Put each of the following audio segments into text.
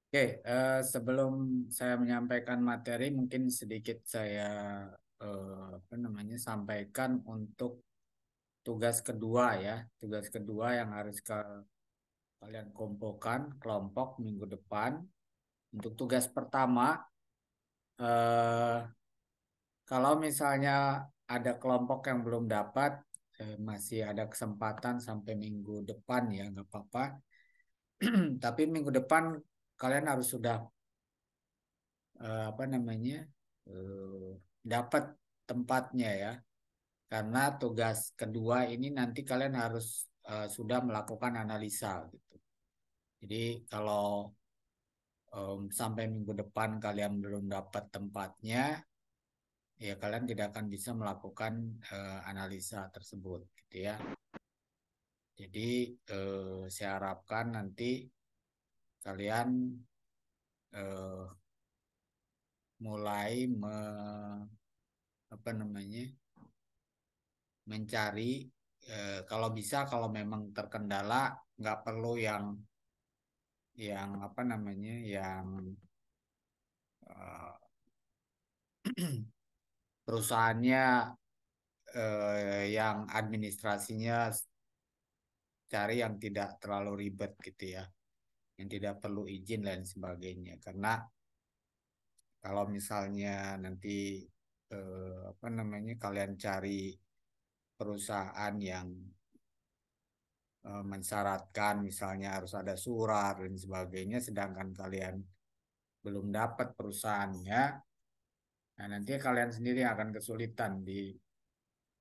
Oke, sebelum saya menyampaikan materi, mungkin sedikit saya sampaikan untuk tugas kedua ya. Tugas kedua yang harus kalian kumpulkan kelompok minggu depan. Untuk tugas pertama, eh, kalau misalnya ada kelompok yang belum dapat, masih ada kesempatan sampai minggu depan ya, nggak apa-apa. Tapi minggu depan kalian harus sudah eh, apa namanya eh, dapat tempatnya ya, karena tugas kedua ini nanti kalian harus sudah melakukan analisa gitu. Jadi kalau sampai minggu depan kalian belum dapat tempatnya, ya kalian tidak akan bisa melakukan analisa tersebut gitu ya. Jadi saya harapkan nanti kalian eh, mulai apa namanya mencari, kalau bisa, kalau memang terkendala nggak perlu yang apa namanya yang eh, perusahaannya yang administrasinya cari yang tidak terlalu ribet gitu ya, yang tidak perlu izin dan sebagainya. Karena kalau misalnya nanti apa namanya kalian cari perusahaan yang mensyaratkan misalnya harus ada surat dan sebagainya, sedangkan kalian belum dapat perusahaannya, nah nanti kalian sendiri akan kesulitan di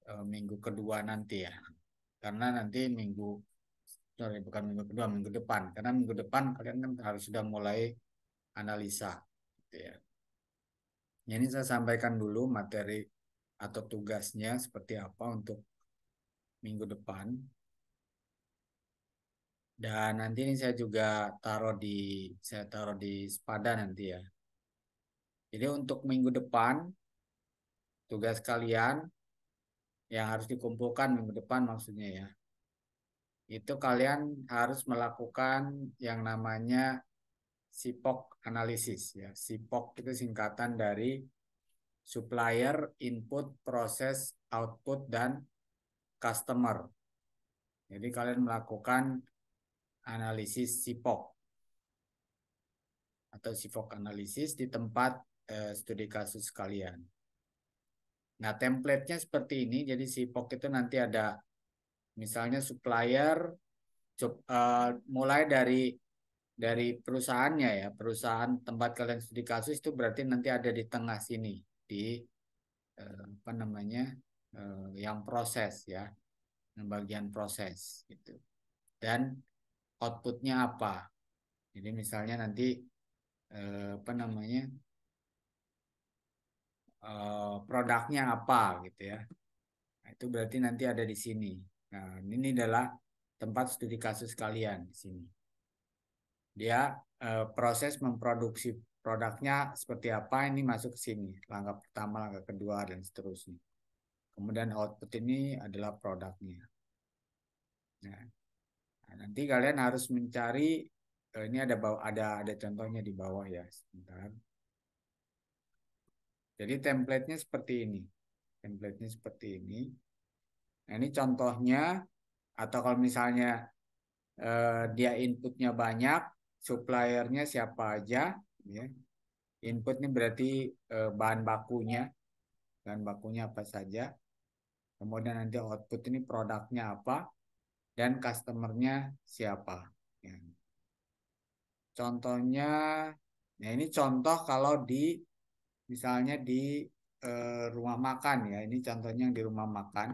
minggu kedua nanti ya. Karena nanti sorry, bukan minggu kedua, minggu depan. Karena minggu depan kalian kan harus sudah mulai analisa, gitu ya. Ini saya sampaikan dulu materi atau tugasnya seperti apa untuk minggu depan. Dan nanti ini saya taruh di sepada nanti ya. Jadi untuk minggu depan, tugas kalian yang harus dikumpulkan minggu depan maksudnya ya, itu kalian harus melakukan yang namanya SIPOK analisis ya. SIPOK itu singkatan dari supplier, input, proses, output, dan customer. Jadi kalian melakukan analisis SIPOK atau SIPOK analisis di tempat studi kasus kalian. Nah, template-nya seperti ini. Jadi SIPOK itu nanti ada misalnya supplier, mulai dari perusahaannya ya, perusahaan tempat kalian studi kasus itu berarti nanti ada di tengah sini di apa namanya yang proses ya, yang bagian proses gitu. Dan outputnya apa? Jadi misalnya nanti apa namanya produknya apa gitu ya. Nah, itu berarti nanti ada di sini. Nah, ini adalah tempat studi kasus kalian di sini. Dia proses memproduksi produknya seperti apa, ini masuk ke sini. Langkah pertama, langkah kedua, dan seterusnya. Kemudian output ini adalah produknya. Nah, nanti kalian harus mencari, ini ada contohnya di bawah ya, sebentar. Jadi template-nya seperti ini. Template-nya seperti ini. Nah, ini contohnya, atau kalau misalnya dia inputnya banyak, suppliernya siapa aja, ya. Input ini berarti bahan bakunya apa saja. Kemudian nanti output ini produknya apa dan customernya siapa. Ya. Contohnya, nah ini contoh kalau misalnya di rumah makan ya. Ini contohnya yang di rumah makan.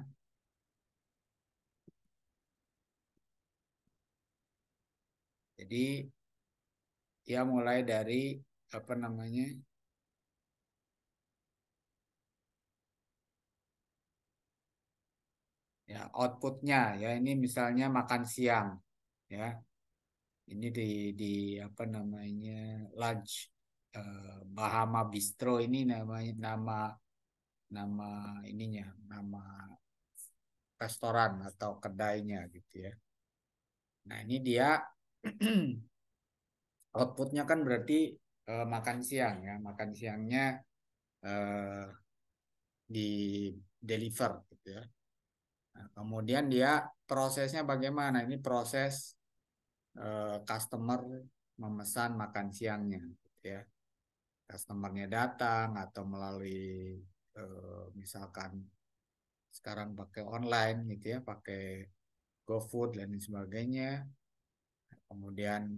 Jadi ya mulai dari apa namanya ya outputnya ya, ini misalnya makan siang ya. Ini di apa namanya lunch, Bahama Bistro, ini namanya nama nama ininya, nama restoran atau kedainya gitu ya. Nah, ini dia outputnya kan berarti makan siang ya, makan siangnya eh, di deliver gitu ya. Nah, kemudian dia prosesnya bagaimana? Ini proses customer memesan makan siangnya gitu ya. Customernya datang atau melalui misalkan sekarang pakai online gitu ya, pakai GoFood dan lain sebagainya. Kemudian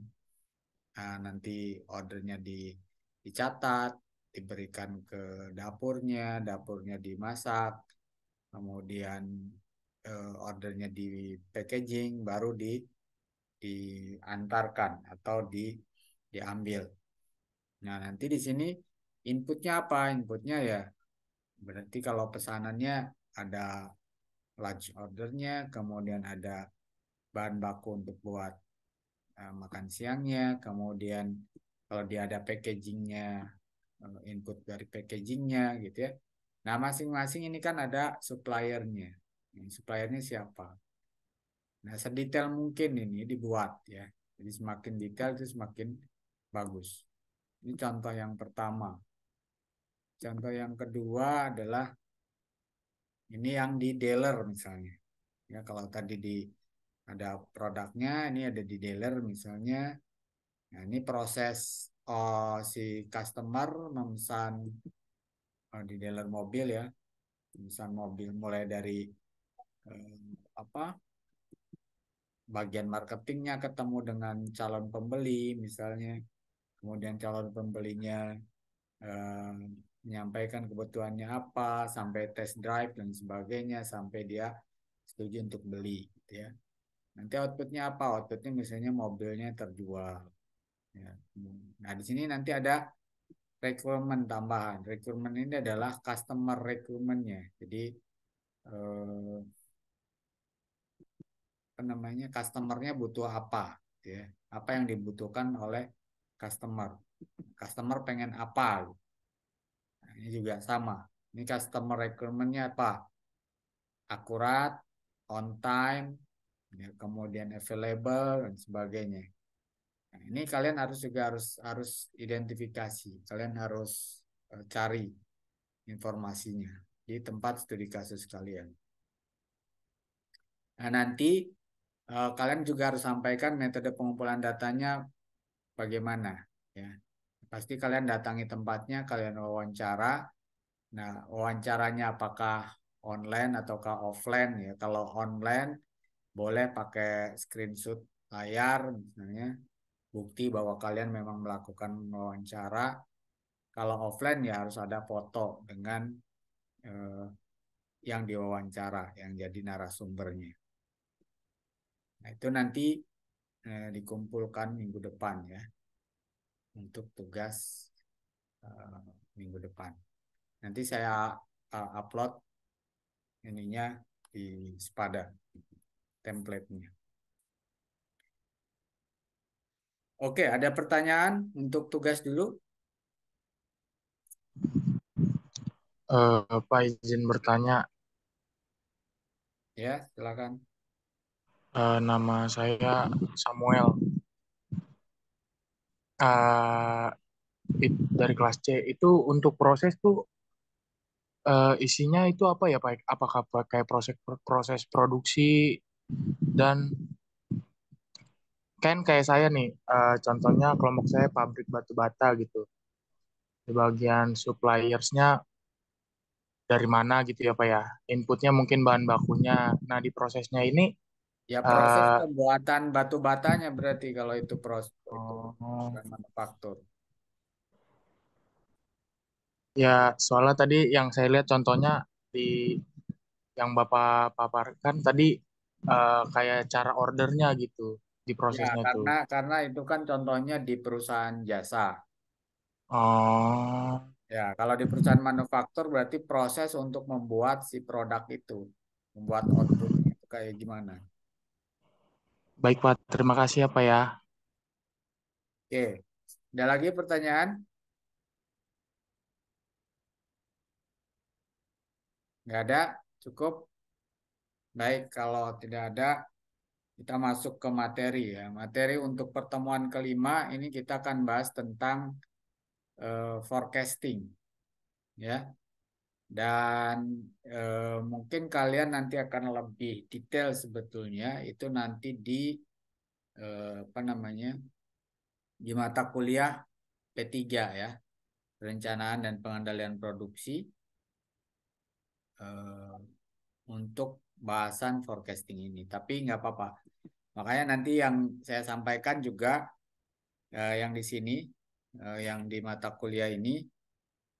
nanti ordernya dicatat, diberikan ke dapurnya, dapurnya dimasak, kemudian ordernya di packaging, baru diantarkan atau diambil. Nah, nanti di sini inputnya apa? Inputnya ya berarti kalau pesanannya ada lunch ordernya, kemudian ada bahan baku untuk buat makan siangnya, kemudian kalau dia ada packagingnya, input dari packagingnya gitu ya. Nah, masing-masing ini kan ada suppliernya. Suppliernya siapa? Nah, sedetail mungkin ini dibuat ya. Jadi semakin detail itu semakin bagus. Ini contoh yang pertama. Contoh yang kedua adalah ini yang di dealer misalnya. Ya, kalau tadi ada produknya, ini ada di dealer misalnya. Nah, ini proses si customer memesan di dealer mobil ya, memesan mobil mulai dari eh, apa bagian marketingnya ketemu dengan calon pembeli misalnya, kemudian calon pembelinya eh, menyampaikan kebutuhannya apa, sampai test drive dan sebagainya, sampai dia setuju untuk beli, gitu ya. Nanti outputnya apa? Outputnya misalnya mobilnya terjual. Ya. Nah, di sini nanti ada requirement tambahan. Requirement ini adalah customer requirementnya. Jadi eh, apa namanya? Customernya butuh apa, gitu ya? Apa yang dibutuhkan oleh customer? Customer pengen apa? Nah, ini juga sama. Ini customer requirementnya apa? Akurat, on time, ya, kemudian available dan sebagainya. Nah, ini kalian harus juga harus harus identifikasi. Kalian harus cari informasinya di tempat studi kasus kalian. Nah, nanti kalian juga harus sampaikan metode pengumpulan datanya bagaimana, ya. Pasti kalian datangi tempatnya, kalian wawancara. Nah, wawancaranya apakah online ataukah offline ya? Kalau online boleh pakai screenshot layar misalnya, bukti bahwa kalian memang melakukan wawancara. Kalau offline ya harus ada foto dengan eh, yang diwawancara, yang jadi narasumbernya. Nah, itu nanti dikumpulkan minggu depan ya, untuk tugas minggu depan. Nanti saya upload ininya di Spada, template-nya. Oke, ada pertanyaan untuk tugas dulu? Pak izin bertanya, Ya, silakan. nama saya Samuel. Eh, dari kelas C itu untuk proses tuh isinya itu apa ya Pak? Apakah pakai proses proses produksi dan kan kayak saya nih, contohnya kelompok saya pabrik batu bata gitu. Di bagian suppliersnya dari mana gitu ya Pak ya? Inputnya mungkin bahan bakunya. Nah di prosesnya ini, Ya, proses eh, pembuatan batu batanya berarti kalau itu itu oh, bukan manufaktur. ya soalnya tadi yang saya lihat contohnya di yang Bapak paparkan tadi kayak cara ordernya gitu di Ya, prosesnya itu. karena itu kan contohnya di perusahaan jasa. Oh, Ya, kalau di perusahaan manufaktur berarti proses untuk membuat si produk itu, membuat outputnya itu kayak gimana. baik Pak, terima kasih ya Pak ya. Oke, ada lagi pertanyaan? Nggak ada? Cukup? Baik, kalau tidak ada, Kita masuk ke materi ya. Materi untuk pertemuan kelima ini kita akan bahas tentang forecasting ya. Dan mungkin kalian nanti akan lebih detail sebetulnya itu nanti di apa namanya di mata kuliah P3 ya, perencanaan dan pengendalian produksi eh, untuk bahasan forecasting ini. Tapi nggak apa-apa. Makanya nanti yang saya sampaikan juga yang di sini, yang di mata kuliah ini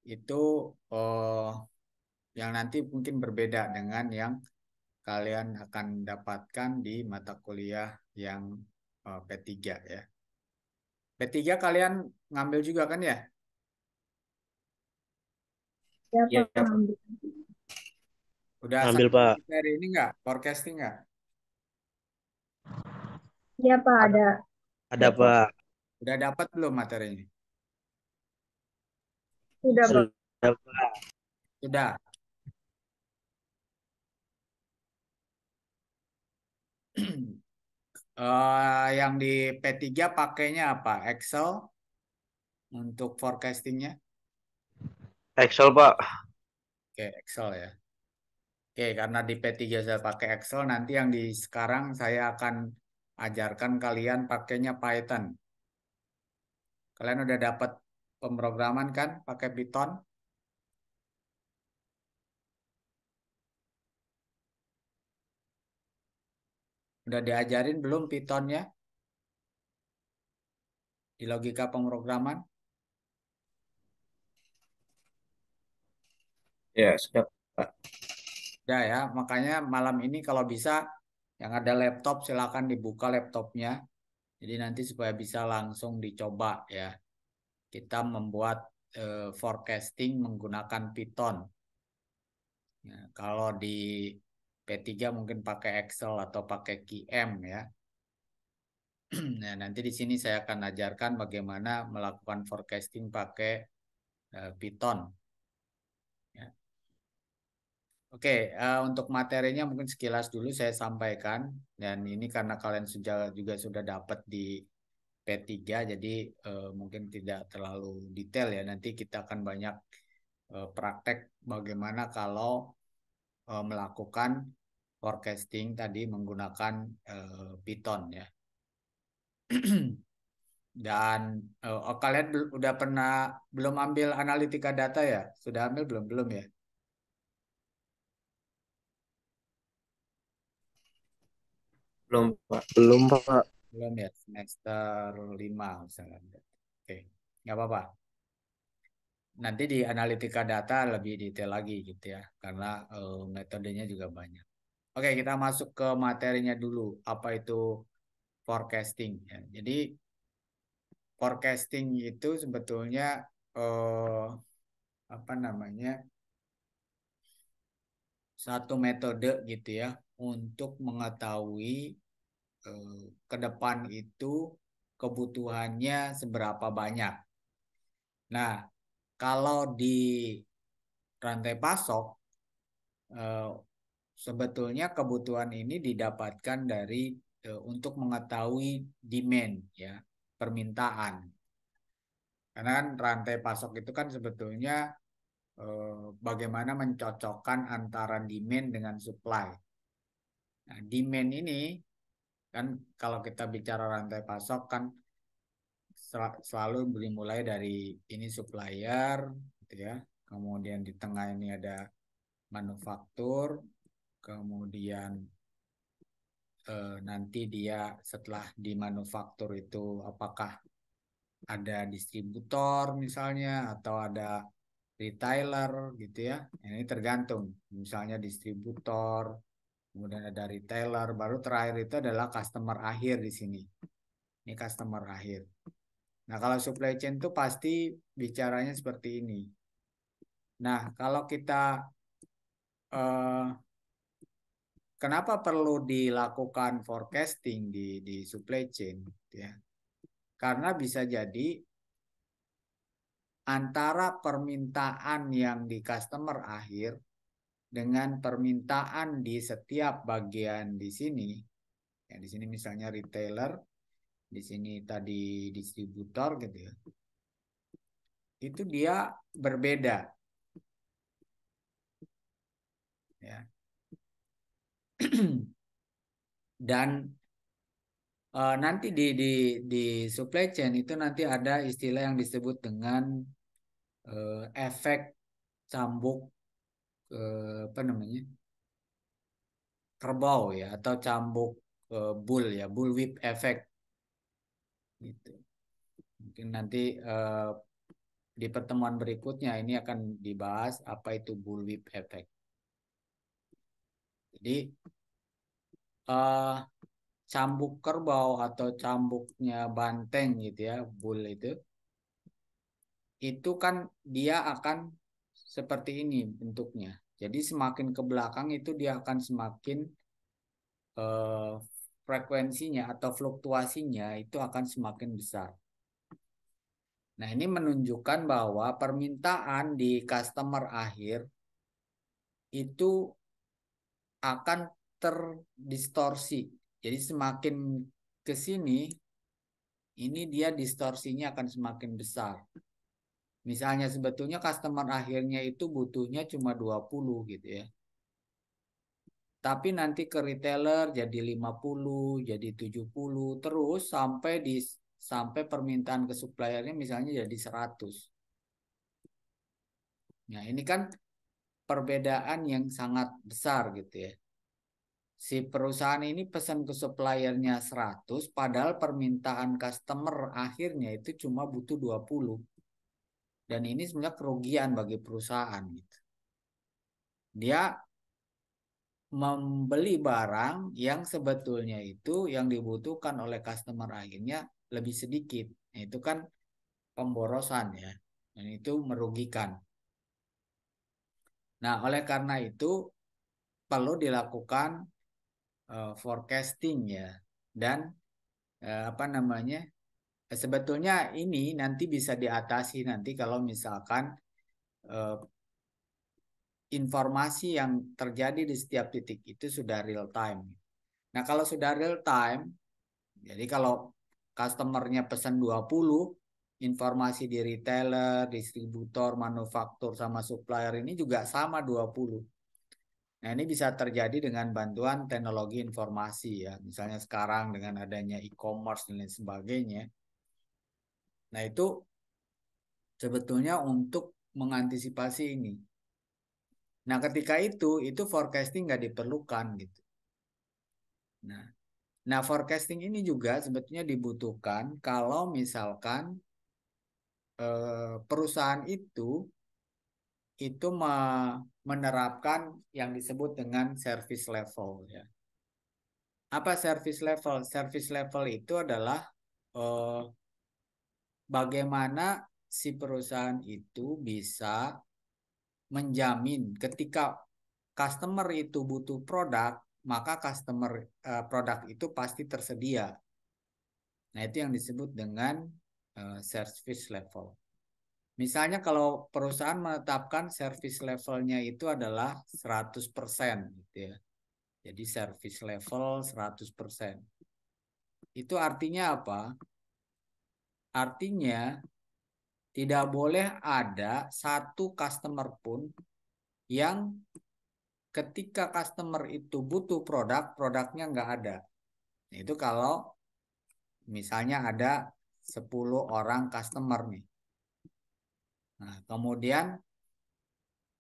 itu yang nanti mungkin berbeda dengan yang kalian akan dapatkan di mata kuliah yang P3 ya. P3 kalian ngambil juga kan ya? Ya, Iya, Pak. Pak. Udah Ngambil, sampai Pak. materi ini nggak? Forecasting nggak? Ya, Pak, ada. Ada, Pak. Pak. Udah dapat belum materinya? Sudah, Pak. Sudah, Pak. Sudah. Yang di P3 pakainya apa? Excel untuk forecastingnya? Excel, Pak. Oke, Excel ya. Oke, karena di P3 saya pakai Excel, nanti yang di sekarang saya akan ajarkan kalian pakainya Python. Kalian udah dapat pemrograman kan pakai Python? Udah diajarin belum Pythonnya di logika pemrograman? Ya, sudah, Pak. Udah ya, makanya malam ini kalau bisa yang ada laptop silakan dibuka laptopnya. Jadi nanti supaya bisa langsung dicoba ya. Kita membuat forecasting menggunakan Python. Ya, kalau di P3 mungkin pakai Excel atau pakai QM ya. Nah, nanti di sini saya akan ajarkan bagaimana melakukan forecasting pakai Python. Ya. Oke, untuk materinya mungkin sekilas dulu saya sampaikan. Dan ini karena kalian juga sudah dapat di P3, jadi mungkin tidak terlalu detail ya. Nanti kita akan banyak praktek bagaimana kalau melakukan forecasting tadi menggunakan Python ya. Dan kalian udah pernah belum ambil analitika data ya? Sudah ambil belum? Belum ya? Belum, Pak. Belum, Pak. Belum ya, semester 5 misalnya. Oke, nggak apa-apa. Nanti di analitika data lebih detail lagi gitu ya, karena metodenya juga banyak. Oke, kita masuk ke materinya dulu. Apa itu forecasting? Ya. Jadi forecasting itu sebetulnya apa namanya satu metode gitu ya untuk mengetahui ke depan itu kebutuhannya seberapa banyak. Nah, kalau di rantai pasok eh, sebetulnya kebutuhan ini didapatkan dari untuk mengetahui demand ya, permintaan. Karena kan rantai pasok itu kan sebetulnya bagaimana mencocokkan antara demand dengan supply. Nah, demand ini kan kalau kita bicara rantai pasok kan selalu dimulai dari ini supplier gitu ya. Kemudian di tengah ini ada manufaktur, kemudian nanti dia setelah di manufaktur itu apakah ada distributor misalnya atau ada retailer gitu ya. Ini tergantung. Misalnya distributor, kemudian ada retailer, baru terakhir itu adalah customer akhir di sini. Ini customer akhir. Nah, kalau supply chain itu pasti bicaranya seperti ini. Nah, kalau kita kenapa perlu dilakukan forecasting di supply chain, ya? Karena bisa jadi antara permintaan yang di customer akhir dengan permintaan di setiap bagian di sini Ya, di sini misalnya retailer, di sini tadi distributor gitu ya. Itu dia berbeda. Ya. Dan nanti di supply chain itu nanti ada istilah yang disebut dengan efek cambuk apa namanya, kerbau ya, atau cambuk bull ya, bullwhip effect gitu. Mungkin nanti di pertemuan berikutnya ini akan dibahas apa itu bullwhip effect. Jadi cambuk kerbau atau cambuknya banteng gitu ya, bull itu kan dia akan seperti ini bentuknya. Jadi semakin ke belakang itu dia akan semakin eh, frekuensinya atau fluktuasinya itu akan semakin besar. Nah, ini menunjukkan bahwa permintaan di customer akhir itu akan terdistorsi. Jadi semakin ke sini, ini dia distorsinya akan semakin besar. Misalnya sebetulnya customer akhirnya itu butuhnya cuma 20 gitu ya. Tapi nanti ke retailer jadi 50, jadi 70, terus sampai permintaan ke suppliernya misalnya jadi 100. Nah, ini kan perbedaan yang sangat besar gitu ya. Si perusahaan ini pesan ke suppliernya 100, padahal permintaan customer akhirnya itu cuma butuh 20. Dan ini sebenarnya kerugian bagi perusahaan gitu. Dia membeli barang yang sebetulnya itu yang dibutuhkan oleh customer akhirnya lebih sedikit. Nah, itu kan pemborosan ya. Dan itu merugikan. Nah, oleh karena itu perlu dilakukan forecasting ya. Dan apa namanya? Sebetulnya ini nanti bisa diatasi nanti kalau misalkan eh, informasi yang terjadi di setiap titik itu sudah real time. Nah, kalau sudah real time, jadi kalau customernya pesan 20, informasi di retailer, distributor, manufaktur, sama supplier ini juga sama 20. Nah, ini bisa terjadi dengan bantuan teknologi informasi ya. Misalnya sekarang dengan adanya e-commerce dan lain sebagainya. Nah, itu sebetulnya untuk mengantisipasi ini. Nah, ketika itu forecasting nggak diperlukan gitu. Nah, nah, forecasting ini juga sebetulnya dibutuhkan kalau misalkan perusahaan itu menerapkan yang disebut dengan service level ya. Apa service level? Service level itu adalah eh, bagaimana si perusahaan itu bisa menjamin ketika customer itu butuh produk, maka produk itu pasti tersedia. Nah, itu yang disebut dengan service level. Misalnya kalau perusahaan menetapkan service levelnya itu adalah 100% gitu ya. Jadi service level 100%. Itu artinya apa? Artinya tidak boleh ada satu customer pun yang ketika customer itu butuh produk, produknya nggak ada. Itu kalau misalnya ada 10 orang customer nih. Nah, kemudian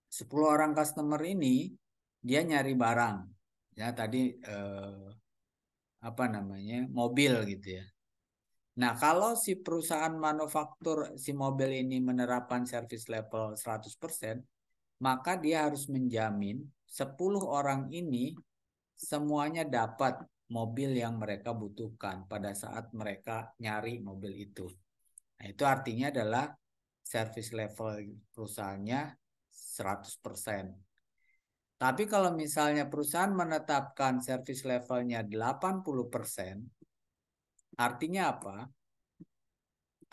10 orang customer ini dia nyari barang. Ya, tadi apa namanya? Mobil gitu ya. Nah, kalau si perusahaan manufaktur si mobil ini menerapkan service level 100%, maka dia harus menjamin 10 orang ini semuanya dapat mobil yang mereka butuhkan pada saat mereka nyari mobil itu. Nah, itu artinya adalah service level perusahaannya 100%. Tapi kalau misalnya perusahaan menetapkan service levelnya 80%, artinya apa?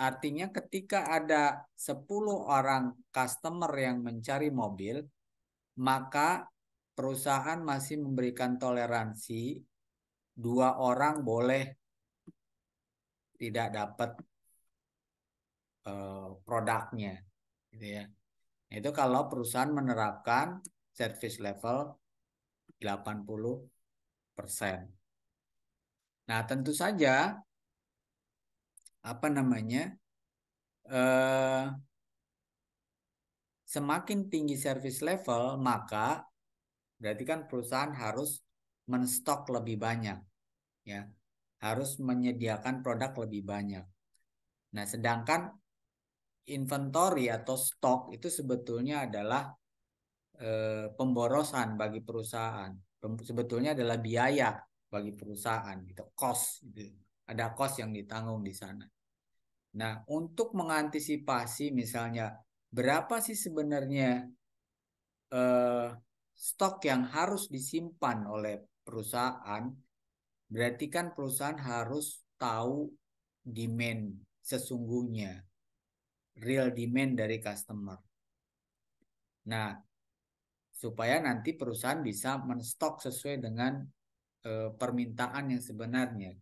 Artinya ketika ada 10 orang customer yang mencari mobil, maka perusahaan masih memberikan toleransi 2 orang boleh tidak dapat produknya, gitu ya. Itu kalau perusahaan menerapkan service level 80%. Nah, tentu saja apa namanya? Semakin tinggi service level, maka berarti kan perusahaan harus menstok lebih banyak, ya. Harus menyediakan produk lebih banyak. Nah, sedangkan inventory atau stok itu sebetulnya adalah pemborosan bagi perusahaan. Sebetulnya adalah biaya bagi perusahaan, gitu, cost, gitu. Ada cost yang ditanggung di sana. Nah, untuk mengantisipasi misalnya berapa sih sebenarnya stok yang harus disimpan oleh perusahaan, berarti kan perusahaan harus tahu demand sesungguhnya, real demand dari customer. Nah, supaya nanti perusahaan bisa menstok sesuai dengan permintaan yang sebenarnya.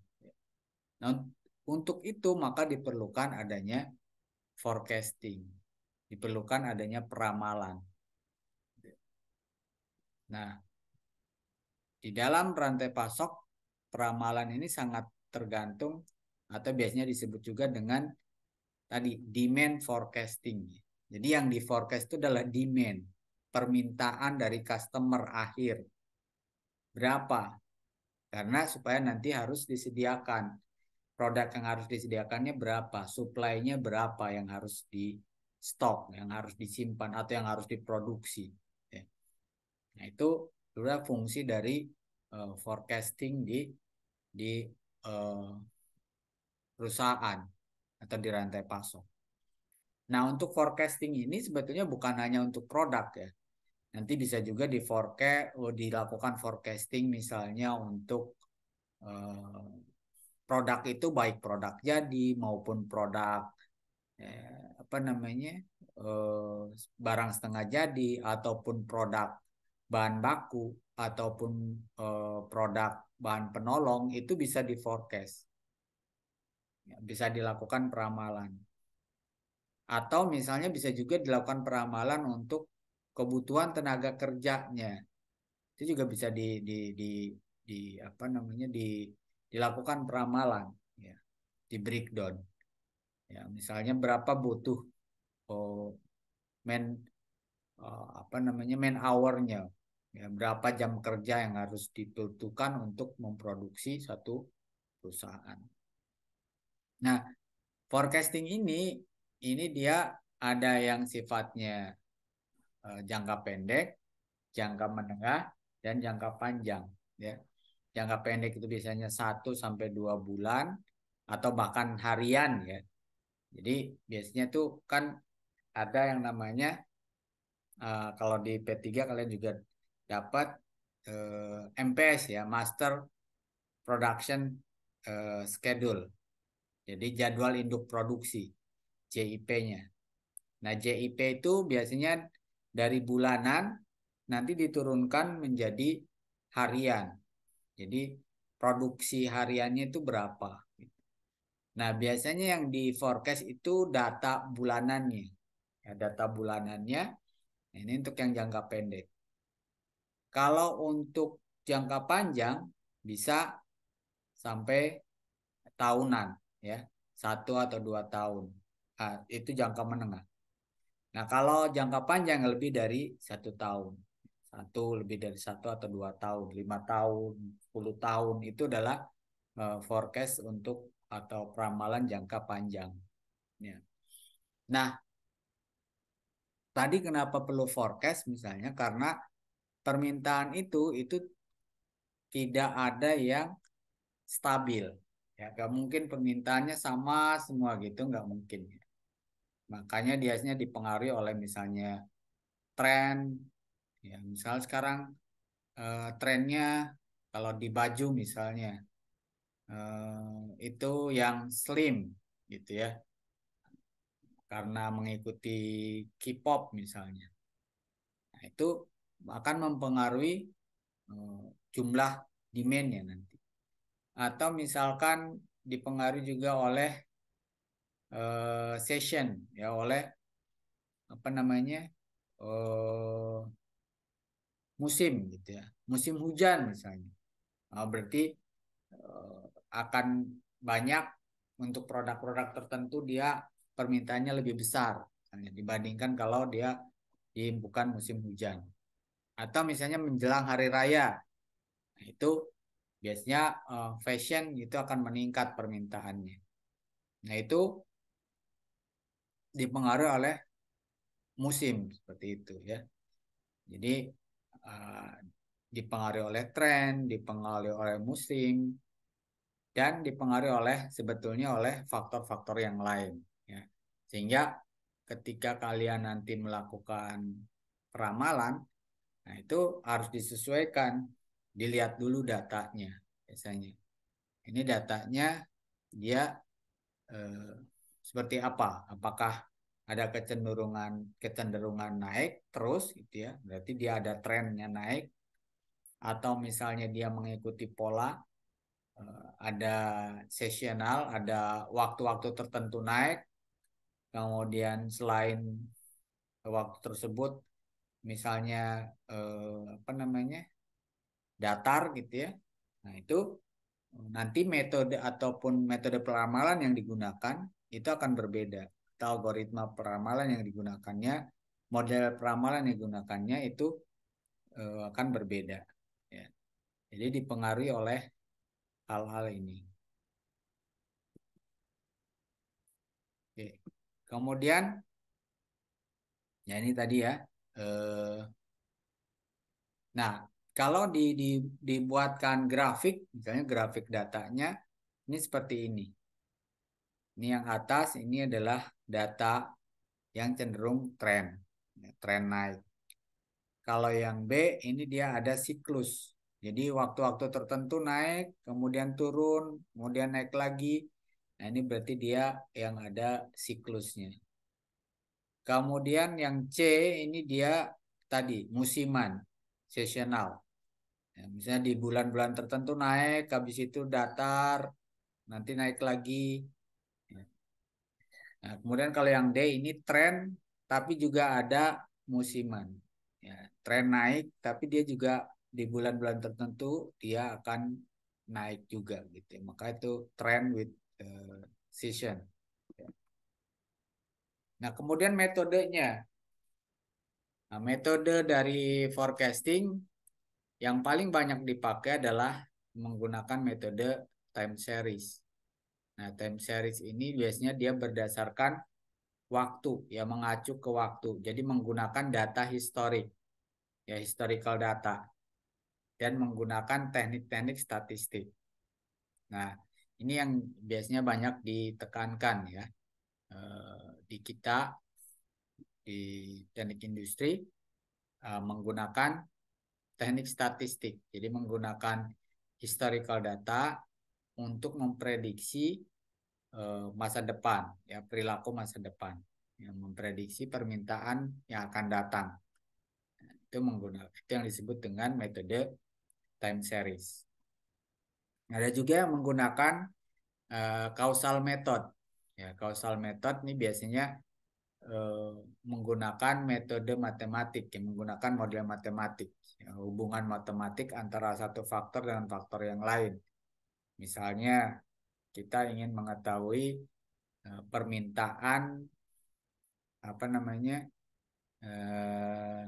Nah, untuk itu maka diperlukan adanya forecasting, diperlukan adanya peramalan. Nah, di dalam rantai pasok, peramalan ini sangat tergantung atau biasanya disebut juga dengan tadi demand forecasting. Jadi yang di forecast itu adalah demand, permintaan dari customer akhir. Berapa? Karena supaya nanti harus disediakan. Produk yang harus disediakannya berapa, supply-nya berapa yang harus di stok, yang harus disimpan atau yang harus diproduksi. Nah, itu sudah fungsi dari forecasting di perusahaan atau di rantai pasok. Nah, untuk forecasting ini sebetulnya bukan hanya untuk produk ya. Nanti bisa juga dilakukan forecasting misalnya untuk produk itu, baik produk jadi maupun produk apa namanya barang setengah jadi ataupun produk bahan baku ataupun produk bahan penolong itu bisa di forecast, bisa dilakukan peramalan. Atau misalnya bisa juga dilakukan peramalan untuk kebutuhan tenaga kerjanya. Itu juga bisa di apa namanya dilakukan peramalan, ya, di breakdown. Ya, misalnya berapa butuh man apa namanya man hour-nya, ya, berapa jam kerja yang harus dibutuhkan untuk memproduksi satu perusahaan. Nah, forecasting ini dia ada yang sifatnya jangka pendek, jangka menengah, dan jangka panjang, ya. Jangka pendek itu biasanya 1 sampai 2 bulan atau bahkan harian, ya. Jadi biasanya tuh kan ada yang namanya kalau di P3 kalian juga dapat MPS, ya, Master Production Schedule. Jadi jadwal induk produksi, JIP-nya. Nah, JIP itu biasanya dari bulanan nanti diturunkan menjadi harian. Jadi produksi hariannya itu berapa. Nah, biasanya yang di forecast itu data bulanannya. Ya, data bulanannya. Ini untuk yang jangka pendek. Kalau untuk jangka panjang bisa sampai tahunan, ya, 1 atau 2 tahun. Nah, itu jangka menengah. Nah, kalau jangka panjang lebih dari 1 tahun, lebih dari 1 atau 2 tahun, 5 tahun, 10 tahun itu adalah forecast untuk atau peramalan jangka panjang. Ya. Nah, tadi kenapa perlu forecast misalnya karena permintaan itu tidak ada yang stabil. Ya, gak mungkin permintaannya sama semua gitu, nggak mungkin. Makanya biasanya dipengaruhi oleh misalnya tren. Ya, misal sekarang trennya kalau di baju misalnya itu yang slim gitu ya, karena mengikuti K-pop misalnya. Nah, itu akan mempengaruhi jumlah demand-nya nanti. atau misalkan dipengaruhi juga oleh session, ya, oleh apa namanya musim gitu ya, musim hujan misalnya. Nah, berarti akan banyak untuk produk-produk tertentu dia permintaannya lebih besar misalnya, dibandingkan kalau dia bukan musim hujan. Atau misalnya menjelang hari raya, nah, itu biasanya fashion itu akan meningkat permintaannya. Nah, itu dipengaruhi oleh musim seperti itu ya. Jadi uh, dipengaruhi oleh tren, dipengaruhi oleh musim, dan dipengaruhi oleh sebetulnya oleh faktor-faktor yang lain ya. Sehingga ketika kalian nanti melakukan peramalan, nah itu harus disesuaikan, dilihat dulu datanya biasanya. Ini datanya dia eh, seperti apa? Apakah ada kecenderungan kecenderungan naik terus gitu ya? Berarti dia ada trennya naik, atau misalnya dia mengikuti pola ada seasonal, ada waktu-waktu tertentu naik, kemudian selain waktu tersebut misalnya apa namanya datar gitu ya. Nah, itu nanti metode ataupun metode peramalan yang digunakan itu akan berbeda. Atau algoritma peramalan yang digunakannya, model peramalan yang digunakannya itu akan berbeda. Ya. Jadi dipengaruhi oleh hal-hal ini. Oke. Kemudian, ya ini tadi ya. Nah, kalau dibuatkan grafik, misalnya grafik datanya, ini seperti ini. Ini yang atas, ini adalah data yang cenderung tren, tren naik. Kalau yang B, ini dia ada siklus. Jadi waktu-waktu tertentu naik, kemudian turun, kemudian naik lagi. Nah, ini berarti dia yang ada siklusnya. Kemudian yang C, ini dia tadi musiman, seasonal. Ya, misalnya di bulan-bulan tertentu naik, habis itu datar, nanti naik lagi. Ya. Nah, kemudian kalau yang D ini tren, tapi juga ada musiman. Ya, tren naik, tapi dia juga di bulan-bulan tertentu dia akan naik juga gitu. Ya. Maka itu trend with season. Ya. Nah, kemudian metodenya. Nah, metode dari forecasting yang paling banyak dipakai adalah menggunakan metode time series. Nah, time series ini biasanya dia berdasarkan waktu, ya, mengacu ke waktu. Jadi menggunakan data historik, ya, historical data, dan menggunakan teknik-teknik statistik. Nah, ini yang biasanya banyak ditekankan ya di kita di teknik industri, menggunakan teknik statistik. Jadi menggunakan historical data untuk memprediksi masa depan, ya, perilaku masa depan, yang memprediksi permintaan yang akan datang. Itu menggunakan itu yang disebut dengan metode time series. Ada juga yang menggunakan causal method. Ya, causal method ini biasanya menggunakan metode matematik, yang menggunakan model matematik, ya, hubungan matematik antara satu faktor dengan faktor yang lain. Misalnya kita ingin mengetahui permintaan apa namanya eh,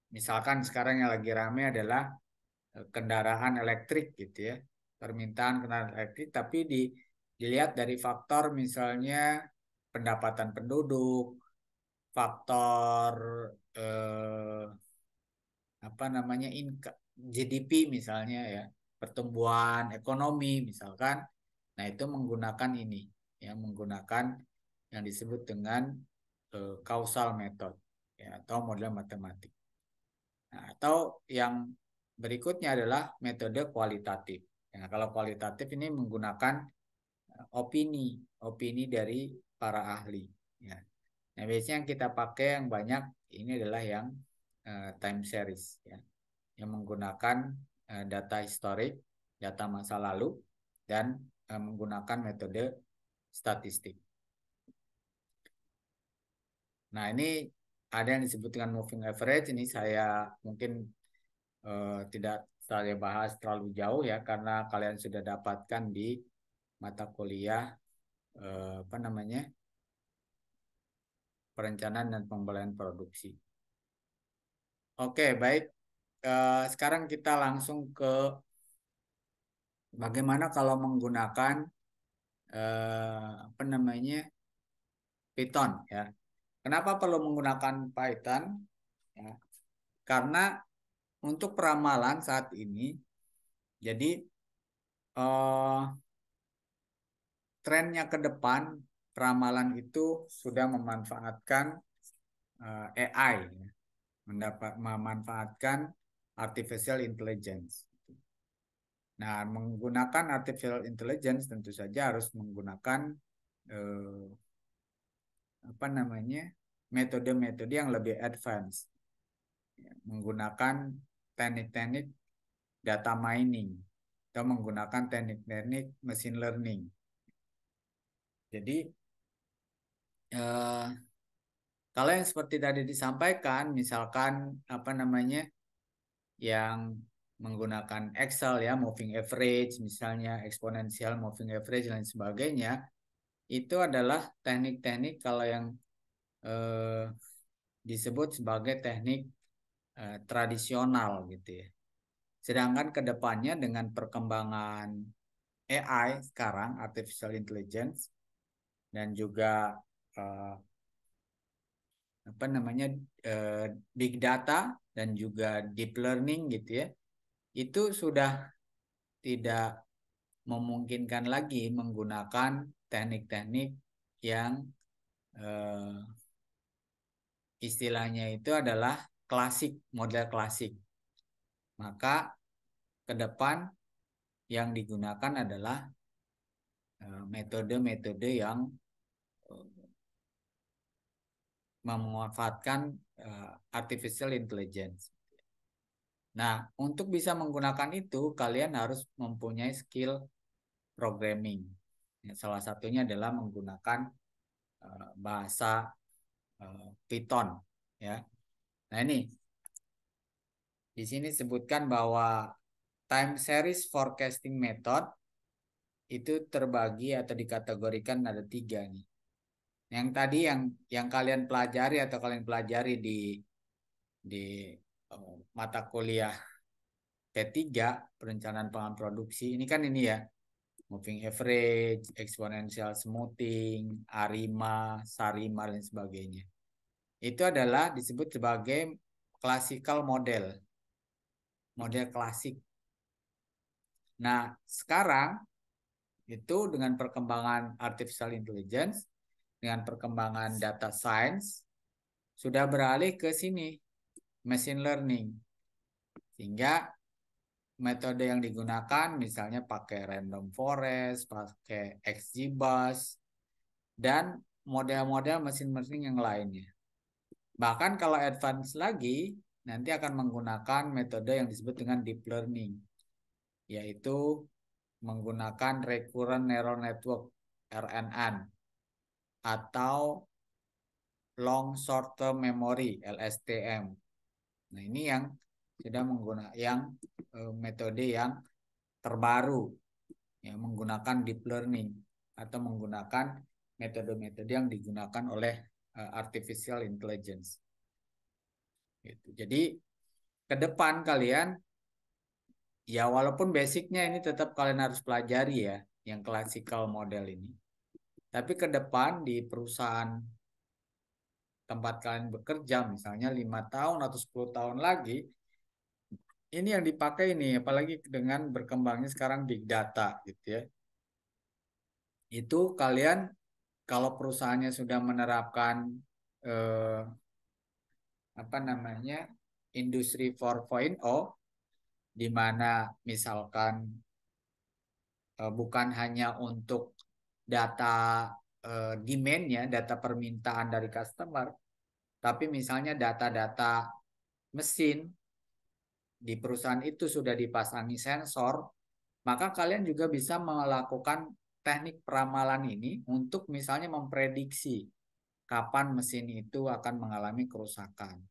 misalkan sekarang yang lagi rame adalah kendaraan elektrik gitu ya, permintaan kendaraan elektrik, tapi dilihat dari faktor misalnya pendapatan penduduk, faktor eh, apa namanya GDP misalnya ya, pertumbuhan ekonomi misalkan. Nah, itu menggunakan ini, ya, menggunakan yang disebut dengan causal method, ya, atau model matematik. Nah, atau yang berikutnya adalah metode kualitatif. Nah, kalau kualitatif ini menggunakan opini dari para ahli. Ya. Nah, biasanya yang kita pakai yang banyak ini adalah yang time series, ya, yang menggunakan data historik data masa lalu dan menggunakan metode statistik. Nah, ini ada yang disebut dengan moving average. Ini saya mungkin tidak saya bahas terlalu jauh ya, karena kalian sudah dapatkan di mata kuliah apa namanya, perencanaan dan pembelian produksi. Oke, baik. Sekarang kita langsung ke bagaimana kalau menggunakan apa namanya, Python ya. Kenapa perlu menggunakan Python? Ya, karena untuk peramalan saat ini, jadi trennya ke depan peramalan itu sudah memanfaatkan AI, ya. Memanfaatkan artificial intelligence. Nah, menggunakan artificial intelligence tentu saja harus menggunakan apa namanya, metode-metode yang lebih advance, ya, menggunakan teknik-teknik data mining atau menggunakan teknik-teknik machine learning. Jadi kalau yang seperti tadi disampaikan, misalkan apa namanya, yang menggunakan Excel ya, moving average, misalnya exponential moving average dan sebagainya, itu adalah teknik-teknik kalau yang disebut sebagai teknik tradisional gitu ya. Sedangkan kedepannya dengan perkembangan AI sekarang, artificial intelligence, dan juga apa namanya, big data dan juga deep learning gitu ya, itu sudah tidak memungkinkan lagi menggunakan teknik-teknik yang istilahnya itu adalah klasik, model klasik. Maka ke depan yang digunakan adalah metode-metode yang memanfaatkan artificial intelligence. Nah, untuk bisa menggunakan itu, kalian harus mempunyai skill programming. Ya, salah satunya adalah menggunakan bahasa Python. Ya. Nah, ini di sini sebutkan bahwa time series forecasting method itu terbagi atau dikategorikan ada 3 nih. Yang tadi yang kalian pelajari atau kalian pelajari di mata kuliah P3 perencanaan pangan produksi, ini kan ini ya, moving average, exponential smoothing, ARIMA, SARIMA dan sebagainya. Itu adalah disebut sebagai classical model klasik. Nah, sekarang itu dengan perkembangan artificial intelligence, dengan perkembangan data science, sudah beralih ke sini, machine learning. Sehingga metode yang digunakan misalnya pakai random forest, pakai XGBoost, dan model-model machine learning yang lainnya. Bahkan kalau advance lagi, nanti akan menggunakan metode yang disebut dengan deep learning, yaitu menggunakan recurrent neural network RNN atau long short term memory LSTM. Nah, ini yang sudah menggunakan metode yang terbaru, ya, menggunakan deep learning atau menggunakan metode-metode yang digunakan oleh artificial intelligence. Gitu. Jadi ke depan kalian, ya walaupun basicnya ini tetap kalian harus pelajari ya, yang classical model ini. Tapi ke depan di perusahaan tempat kalian bekerja, misalnya 5 tahun atau 10 tahun lagi, ini yang dipakai ini, apalagi dengan berkembangnya sekarang big data gitu ya. Itu kalian kalau perusahaannya sudah menerapkan apa namanya, industri 4.0, di mana misalkan bukan hanya untuk data demand-nya, data permintaan dari customer, tapi misalnya data-data mesin di perusahaan itu sudah dipasangi sensor, maka kalian juga bisa melakukan teknik peramalan ini untuk misalnya memprediksi kapan mesin itu akan mengalami kerusakan.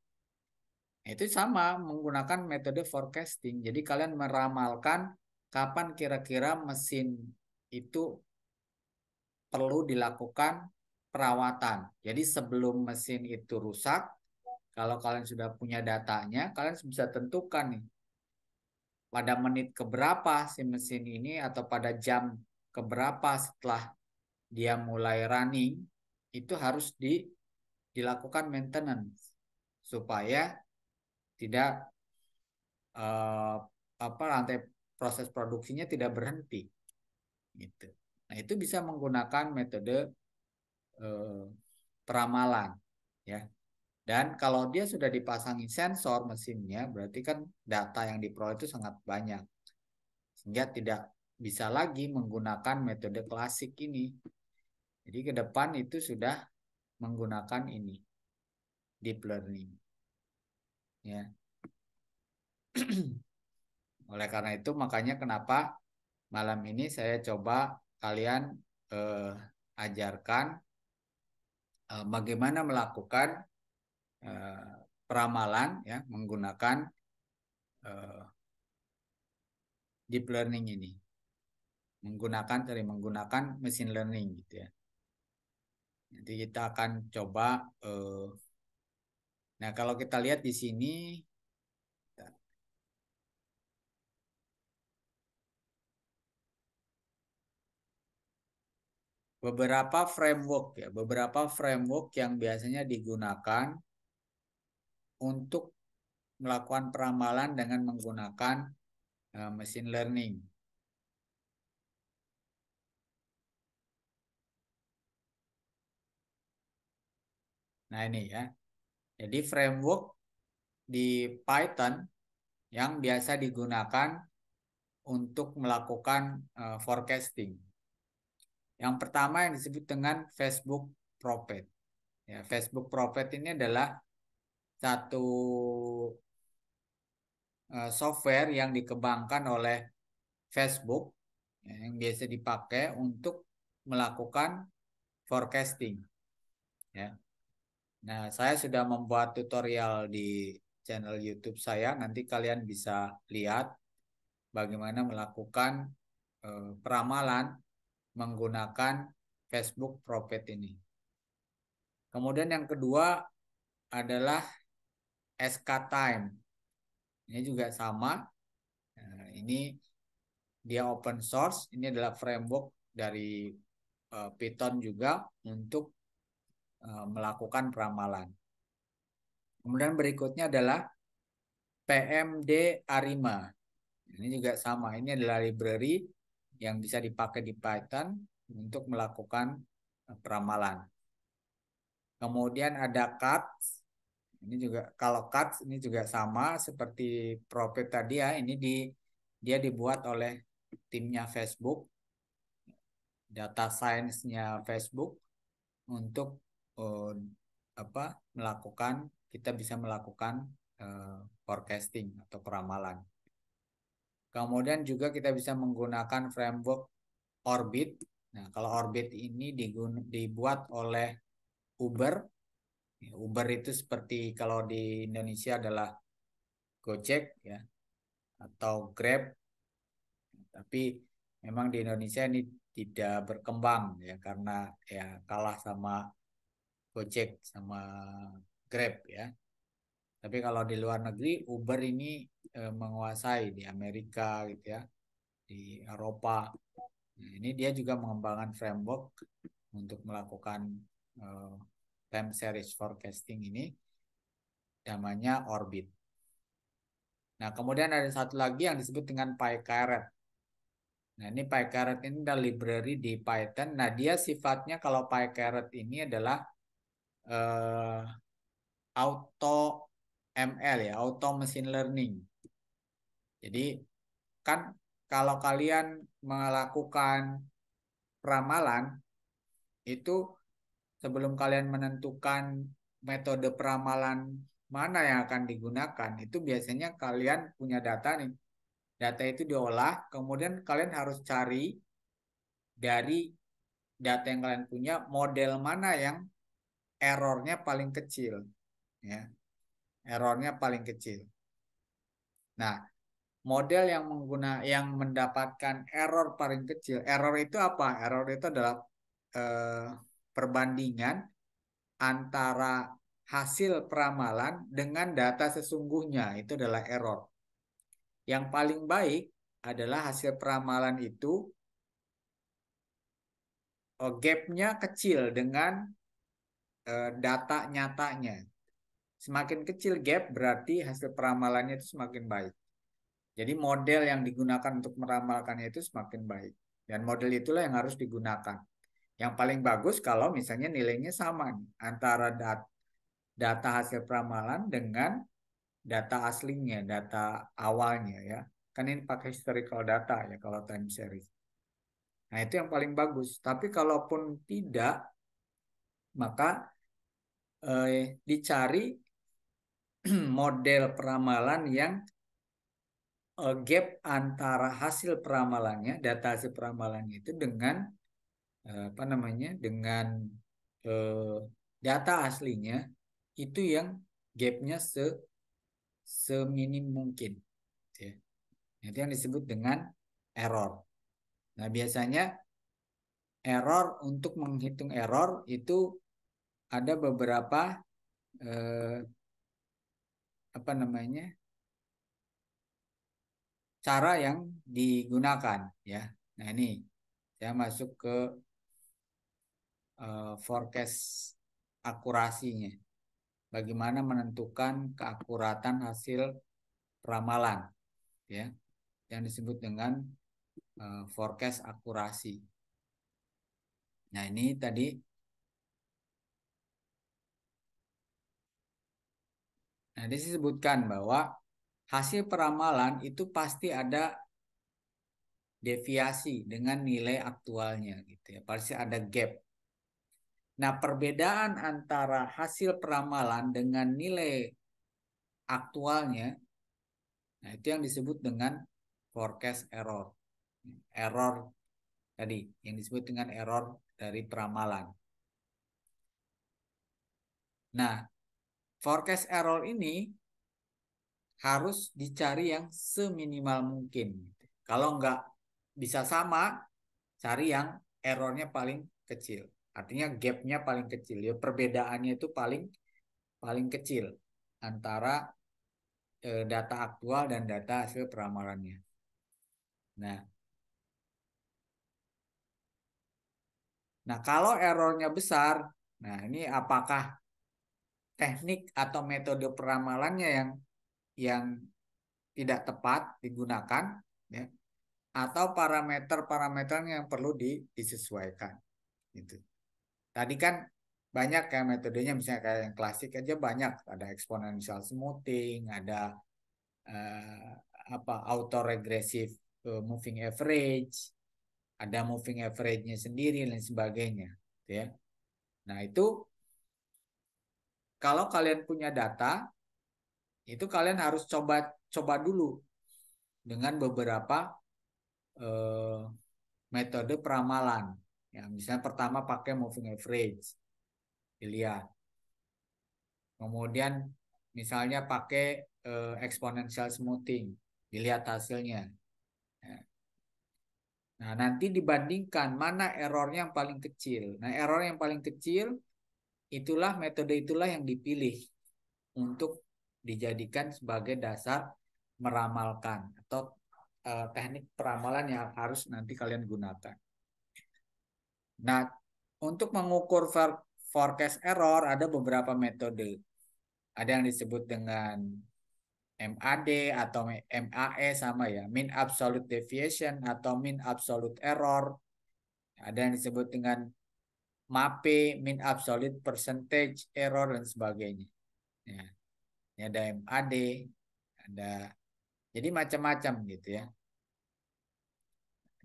Nah, itu sama menggunakan metode forecasting. Jadi kalian meramalkan kapan kira-kira mesin itu perlu dilakukan perawatan. Jadi sebelum mesin itu rusak, kalau kalian sudah punya datanya, kalian bisa tentukan nih pada menit keberapa si mesin ini atau pada jam keberapa setelah dia mulai running itu harus dilakukan maintenance supaya tidak rantai proses produksinya tidak berhenti gitu. Nah, itu bisa menggunakan metode peramalan ya. Dan kalau dia sudah dipasangi sensor mesinnya, berarti kan data yang diperoleh itu sangat banyak. Sehingga tidak bisa lagi menggunakan metode klasik ini. Jadi ke depan itu sudah menggunakan ini, deep learning. Ya. Oleh karena itu makanya kenapa malam ini saya coba kalian ajarkan bagaimana melakukan peramalan ya menggunakan deep learning ini, menggunakan machine learning gitu ya. Nanti kita akan coba. Nah, kalau kita lihat di sini, beberapa framework yang biasanya digunakan untuk melakukan peramalan dengan menggunakan machine learning. Nah, ini ya. Jadi framework di Python yang biasa digunakan untuk melakukan forecasting. Yang pertama yang disebut dengan Facebook Prophet. Ya, Facebook Prophet ini adalah satu software yang dikembangkan oleh Facebook ya, yang biasa dipakai untuk melakukan forecasting. Ya. Nah, saya sudah membuat tutorial di channel YouTube saya. Nanti kalian bisa lihat bagaimana melakukan peramalan menggunakan Facebook Prophet ini. Kemudian yang kedua adalah SKTime. Ini juga sama. Nah, ini dia open source. Ini adalah framework dari Python juga untuk melakukan peramalan. Kemudian berikutnya adalah PMD Arima. Ini juga sama. Ini adalah library yang bisa dipakai di Python untuk melakukan peramalan. Kemudian ada CATS. Ini juga kalau CATS ini juga sama seperti Prophet tadi ya. Ini dia dibuat oleh timnya Facebook, data science-nya Facebook untuk kita bisa melakukan forecasting atau peramalan. Kemudian juga kita bisa menggunakan framework Orbit. Nah, kalau Orbit ini dibuat oleh Uber. Uber itu seperti kalau di Indonesia adalah Gojek ya atau Grab. Tapi memang di Indonesia ini tidak berkembang ya karena ya kalah sama Gojek sama Grab ya. Tapi kalau di luar negeri Uber ini menguasai di Amerika gitu ya, di Eropa. Nah, ini dia juga mengembangkan framework untuk melakukan time series forecasting ini namanya Orbit. Nah, kemudian ada satu lagi yang disebut dengan PyCaret. Nah, ini PyCaret ini adalah library di Python. Nah, dia sifatnya kalau PyCaret ini adalah auto ML ya, auto machine learning. Jadi kan kalau kalian melakukan peramalan itu sebelum kalian menentukan metode peramalan mana yang akan digunakan, itu biasanya kalian punya data nih. Data itu diolah, kemudian kalian harus cari dari data yang kalian punya model mana yang errornya paling kecil, ya. Errornya paling kecil. Nah, model yang mendapatkan error paling kecil. Error itu apa? Error itu adalah eh, perbandingan antara hasil peramalan dengan data sesungguhnya. Itu adalah error. Yang paling baik adalah hasil peramalan itu gap-nya kecil dengan data nyatanya. Semakin kecil gap berarti hasil peramalannya itu semakin baik. Jadi model yang digunakan untuk meramalkannya itu semakin baik. Dan model itulah yang harus digunakan. Yang paling bagus kalau misalnya nilainya sama nih, antara data hasil peramalan dengan data aslinya, data awalnya ya. Kan ini pakai historical data ya kalau time series. Nah, itu yang paling bagus. Tapi kalaupun tidak, maka dicari model peramalan yang gap antara hasil peramalannya, data hasil peramalannya itu dengan apa namanya, dengan eh, data aslinya itu yang gapnya seminim mungkin, ya. Itu yang disebut dengan error. Nah, biasanya error, untuk menghitung error itu ada beberapa eh, apa namanya, cara yang digunakan, ya. Nah, ini saya masuk ke forecast akurasinya. Bagaimana menentukan keakuratan hasil ramalan, ya, yang disebut dengan forecast akurasi. Nah, ini tadi disebutkan bahwa hasil peramalan itu pasti ada deviasi dengan nilai aktualnya gitu ya. Pasti ada gap. Nah, perbedaan antara hasil peramalan dengan nilai aktualnya, nah itu yang disebut dengan forecast error. Error tadi yang disebut dengan error dari peramalan. Nah, forecast error ini harus dicari yang seminimal mungkin. Kalau nggak bisa sama, cari yang errornya paling kecil. Artinya gapnya paling kecil. Ya, perbedaannya itu paling paling kecil antara data aktual dan data hasil peramalannya. Nah, kalau errornya besar, nah ini apakah teknik atau metode peramalannya yang tidak tepat digunakan, ya, atau parameter-parameternya yang perlu disesuaikan, gitu. Tadi kan banyak ya metodenya, misalnya kayak yang klasik aja banyak, ada exponential smoothing, ada eh, autoregressive moving average, ada moving average-nya sendiri dan sebagainya, ya. Nah, itu kalau kalian punya data, itu kalian harus coba dulu dengan beberapa eh, metode peramalan. Ya, misalnya pertama pakai moving average, dilihat. Kemudian misalnya pakai exponential smoothing, dilihat hasilnya. Ya. Nah, nanti dibandingkan mana errornya yang paling kecil. Nah, error yang paling kecil metode itulah yang dipilih untuk dijadikan sebagai dasar meramalkan atau teknik peramalan yang harus nanti kalian gunakan. Nah, untuk mengukur forecast error ada beberapa metode. Ada yang disebut dengan MAD atau MAE, sama ya, mean absolute deviation atau mean absolute error. Ada yang disebut dengan MAPE, mean absolute percentage error dan sebagainya. Ya, ini ada MAD, ada, jadi macam-macam gitu ya.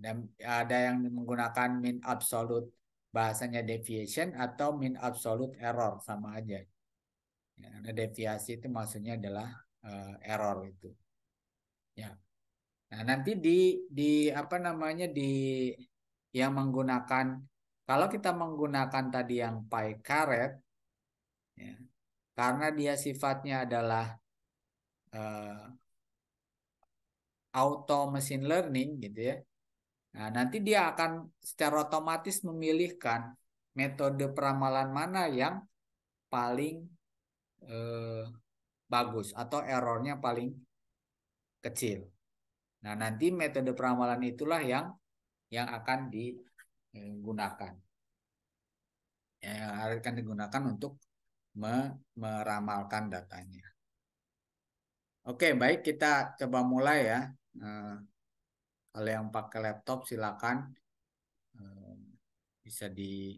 Dan ada yang menggunakan mean absolute, bahasanya deviation, atau mean absolute error, sama aja. Ya, ada deviasi itu maksudnya adalah error itu. Ya. Nah, nanti di apa namanya di yang menggunakan kalau kita menggunakan tadi yang PyCaret ya, karena dia sifatnya adalah eh, auto machine learning gitu ya. Nah, nanti dia akan secara otomatis memilihkan metode peramalan mana yang paling eh, bagus atau errornya paling kecil. Nah, nanti metode peramalan itulah yang akan digunakan. Yang akan digunakan untuk meramalkan datanya. Oke, baik kita coba mulai ya. Eh, Kalau yang pakai laptop silakan eh, bisa di.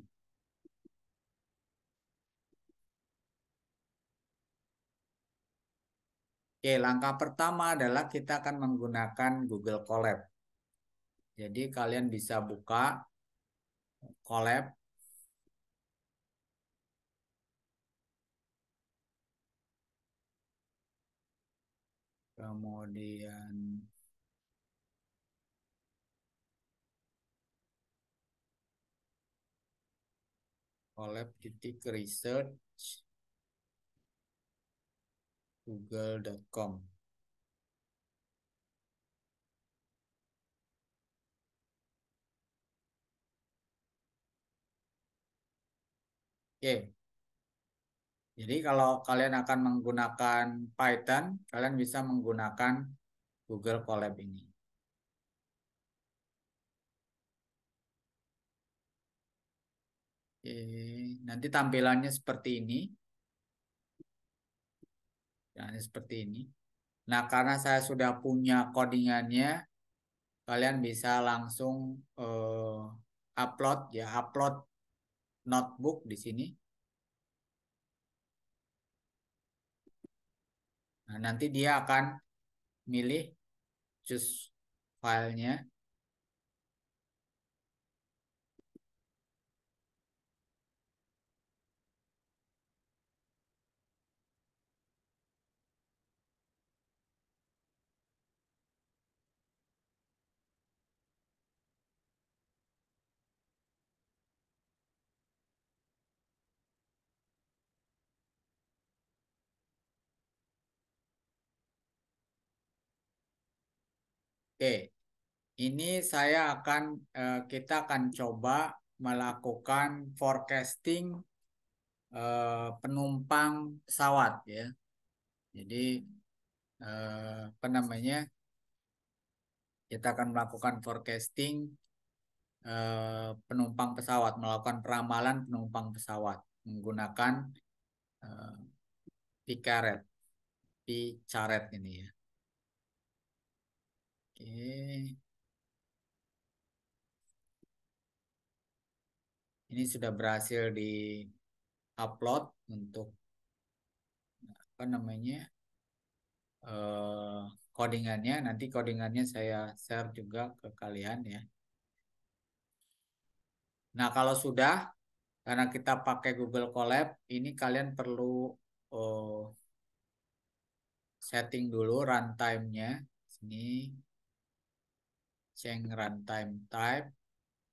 Oke, langkah pertama adalah kita akan menggunakan Google Colab. Jadi kalian bisa buka Colab. Kemudian Colab.research google.com. Oke, jadi kalau kalian akan menggunakan Python, kalian bisa menggunakan Google Colab ini. Oke, nanti tampilannya seperti ini. Ya, seperti ini. Nah, karena saya sudah punya codingannya, kalian bisa langsung upload ya, upload notebook di sini. Nah, nanti dia akan milih choose filenya. Oke, ini kita akan coba melakukan forecasting penumpang pesawat ya. Jadi apa namanya? Kita akan melakukan forecasting penumpang pesawat, melakukan peramalan penumpang pesawat menggunakan eh, Picaret, Picaret ini ya. Oke, ini sudah berhasil di upload untuk apa namanya codingannya. Nanti codingannya saya share juga ke kalian ya. Nah kalau sudah, karena kita pakai Google Colab, ini kalian perlu oh, setting dulu runtime-nya. Sini change runtime type.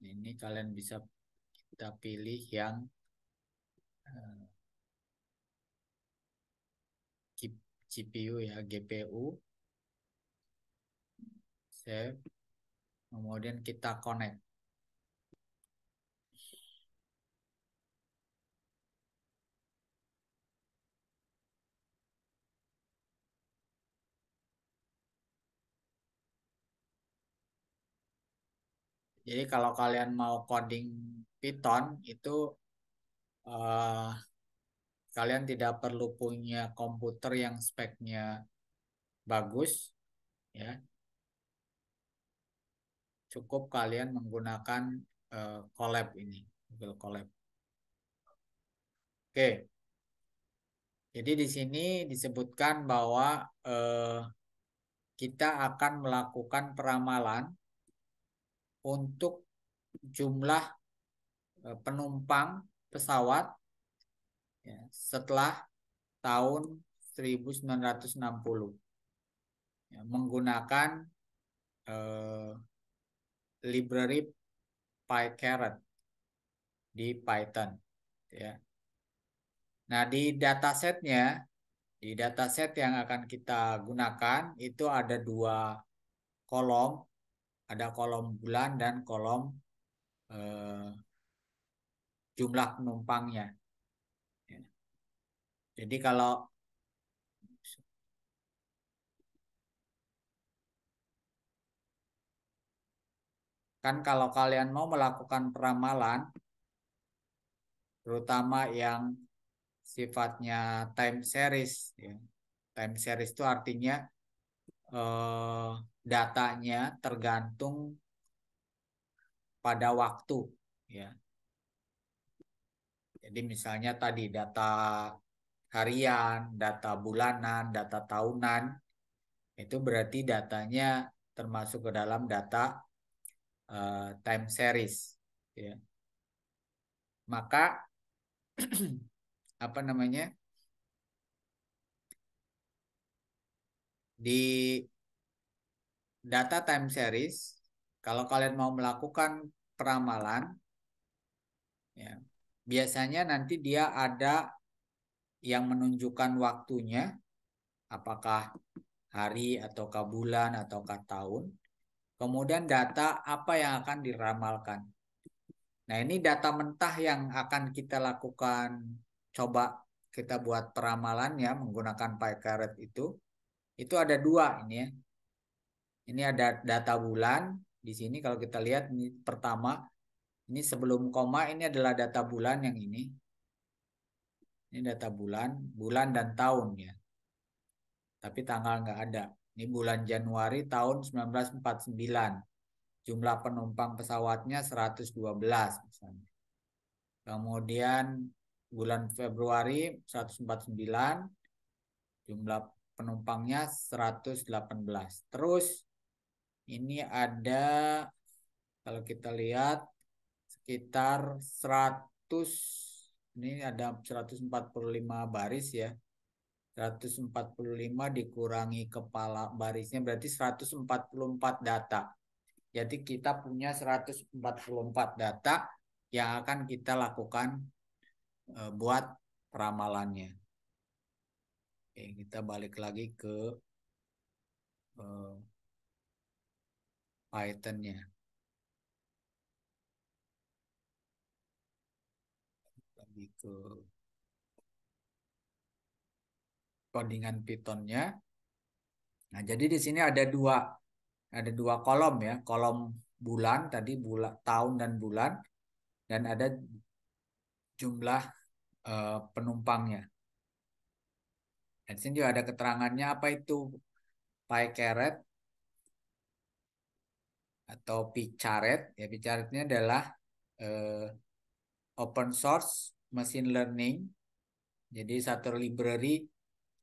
Ini kalian bisa kita pilih yang eh, GPU ya, GPU. Save. Kemudian kita connect. Jadi kalau kalian mau coding Python itu eh, kalian tidak perlu punya komputer yang speknya bagus ya. Cukup kalian menggunakan Colab ini, Google Colab. Oke. Jadi di sini disebutkan bahwa kita akan melakukan peramalan untuk jumlah penumpang pesawat ya, setelah tahun 1960 ya, menggunakan eh, library PyCaret di Python, ya. Nah, di dataset yang akan kita gunakan itu ada dua kolom, ada kolom bulan dan kolom jumlah penumpangnya. Ya. Jadi kalau kalian mau melakukan peramalan, terutama yang sifatnya time series, ya. Time series itu artinya datanya tergantung pada waktu, ya. Jadi misalnya tadi data harian, data bulanan, data tahunan, itu berarti datanya termasuk ke dalam data time series, ya. Maka apa namanya, di data time series, kalau kalian mau melakukan peramalan, ya, biasanya nanti dia ada yang menunjukkan waktunya, apakah hari ataukah bulan ataukah tahun. Kemudian data apa yang akan diramalkan. Nah, ini data mentah yang akan kita lakukan, coba kita buat peramalan ya menggunakan PyCaret itu. Itu ada dua ini ya. Ini ada data bulan. Di sini kalau kita lihat ini pertama, ini sebelum koma ini adalah data bulan yang ini. Ini data bulan, bulan dan tahun ya. Tapi tanggal nggak ada. Ini bulan Januari tahun 1949. Jumlah penumpang pesawatnya 112 misalnya. Kemudian bulan Februari 149, jumlah penumpangnya 118. Terus ini ada, kalau kita lihat sekitar 100, ini ada 145 baris ya. 145 dikurangi kepala barisnya berarti 144 data. Jadi kita punya 144 data yang akan kita lakukan buat peramalannya. Oke, kita balik lagi ke Python-nya. Lagi ke codingan Python-nya. Nah, jadi di sini ada dua kolom ya, kolom bulan tadi, bulan, tahun dan bulan, dan ada jumlah penumpangnya. Dan di sini juga ada keterangannya apa itu PyCaret atau PyCaret. Ya, PyCaret ini adalah open source machine learning. Jadi satu library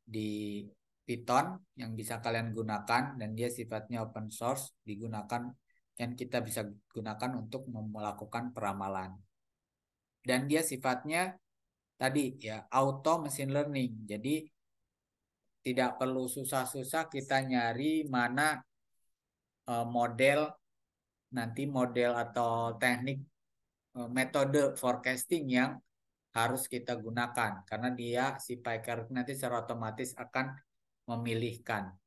di Python yang bisa kalian gunakan dan dia sifatnya open source, digunakan dan kita bisa gunakan untuk melakukan peramalan. Dan dia sifatnya tadi ya auto machine learning. Jadi tidak perlu susah-susah kita nyari mana model atau teknik metode forecasting yang harus kita gunakan karena dia si PyCaret nanti secara otomatis akan memilihkan.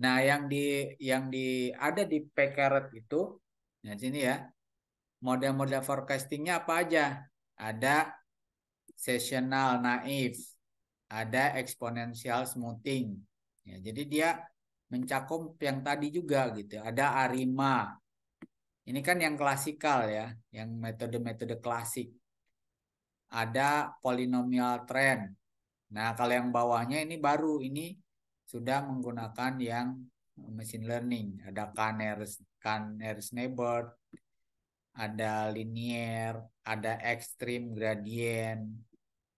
Nah, yang ada di PyCaret itu, nah sini ya, model-model forecastingnya apa aja? Ada seasonal naive, ada exponential smoothing. Ya, jadi dia mencakup yang tadi juga gitu. Ada ARIMA. Ini kan yang klasikal ya, yang metode-metode klasik. Ada polynomial trend. Nah, kalau yang bawahnya ini baru, ini sudah menggunakan yang machine learning. Ada Canar's neighbor, ada linear, ada extreme gradient,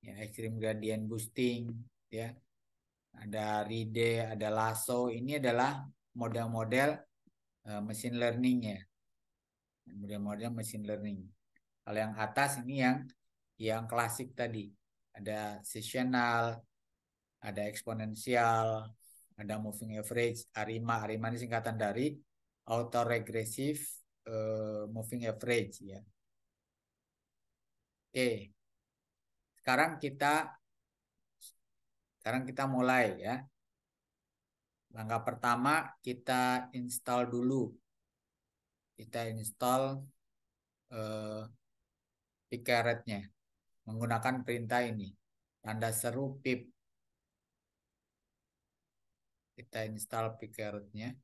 ya, extreme gradient boosting, ya. Ada Ride, ada Lasso. Ini adalah model-model machine learning ya. Model-model machine learning. Kalau yang atas ini yang klasik tadi. Ada seasonal, ada eksponensial, ada moving average, ARIMA. ARIMA ini singkatan dari autoregressive moving average ya. Oke. Sekarang kita mulai ya. Langkah pertama kita install dulu. Kita install Picaretnya menggunakan perintah ini. Tanda seru pip. Kita install Picaretnya.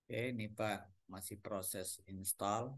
Oke, ini Pak masih proses install.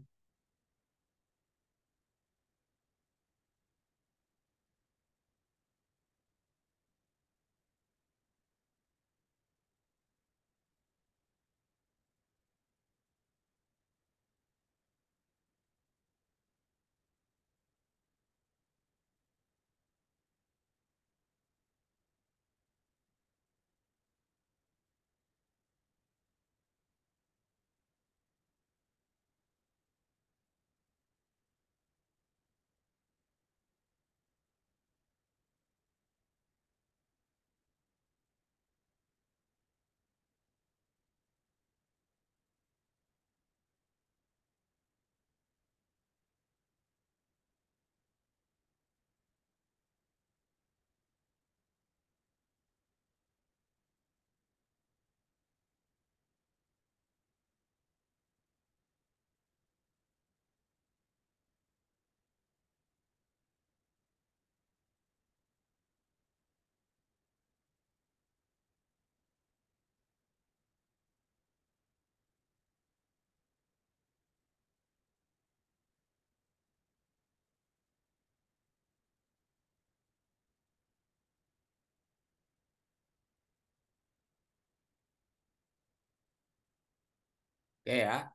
Oke ya,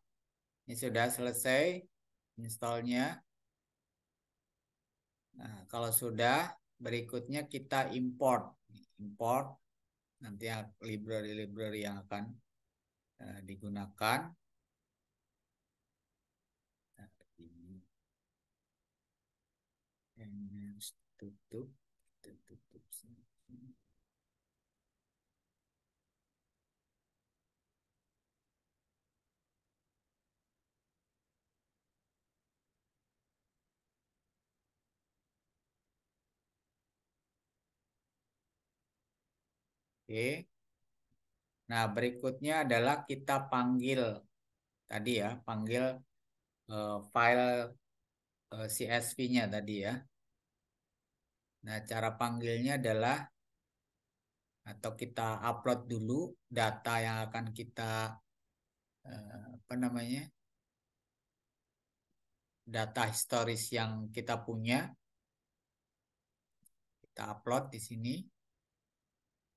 ini sudah selesai installnya. Nah, kalau sudah, berikutnya kita import. Import, nanti library-library yang akan digunakan. Nah, ini harus tutup. Tutup sini. Oke. Nah, berikutnya adalah kita panggil tadi ya, panggil file CSV-nya tadi ya. Nah, cara panggilnya adalah atau kita upload dulu data yang akan kita apa namanya? Data historis yang kita punya. Kita upload di sini.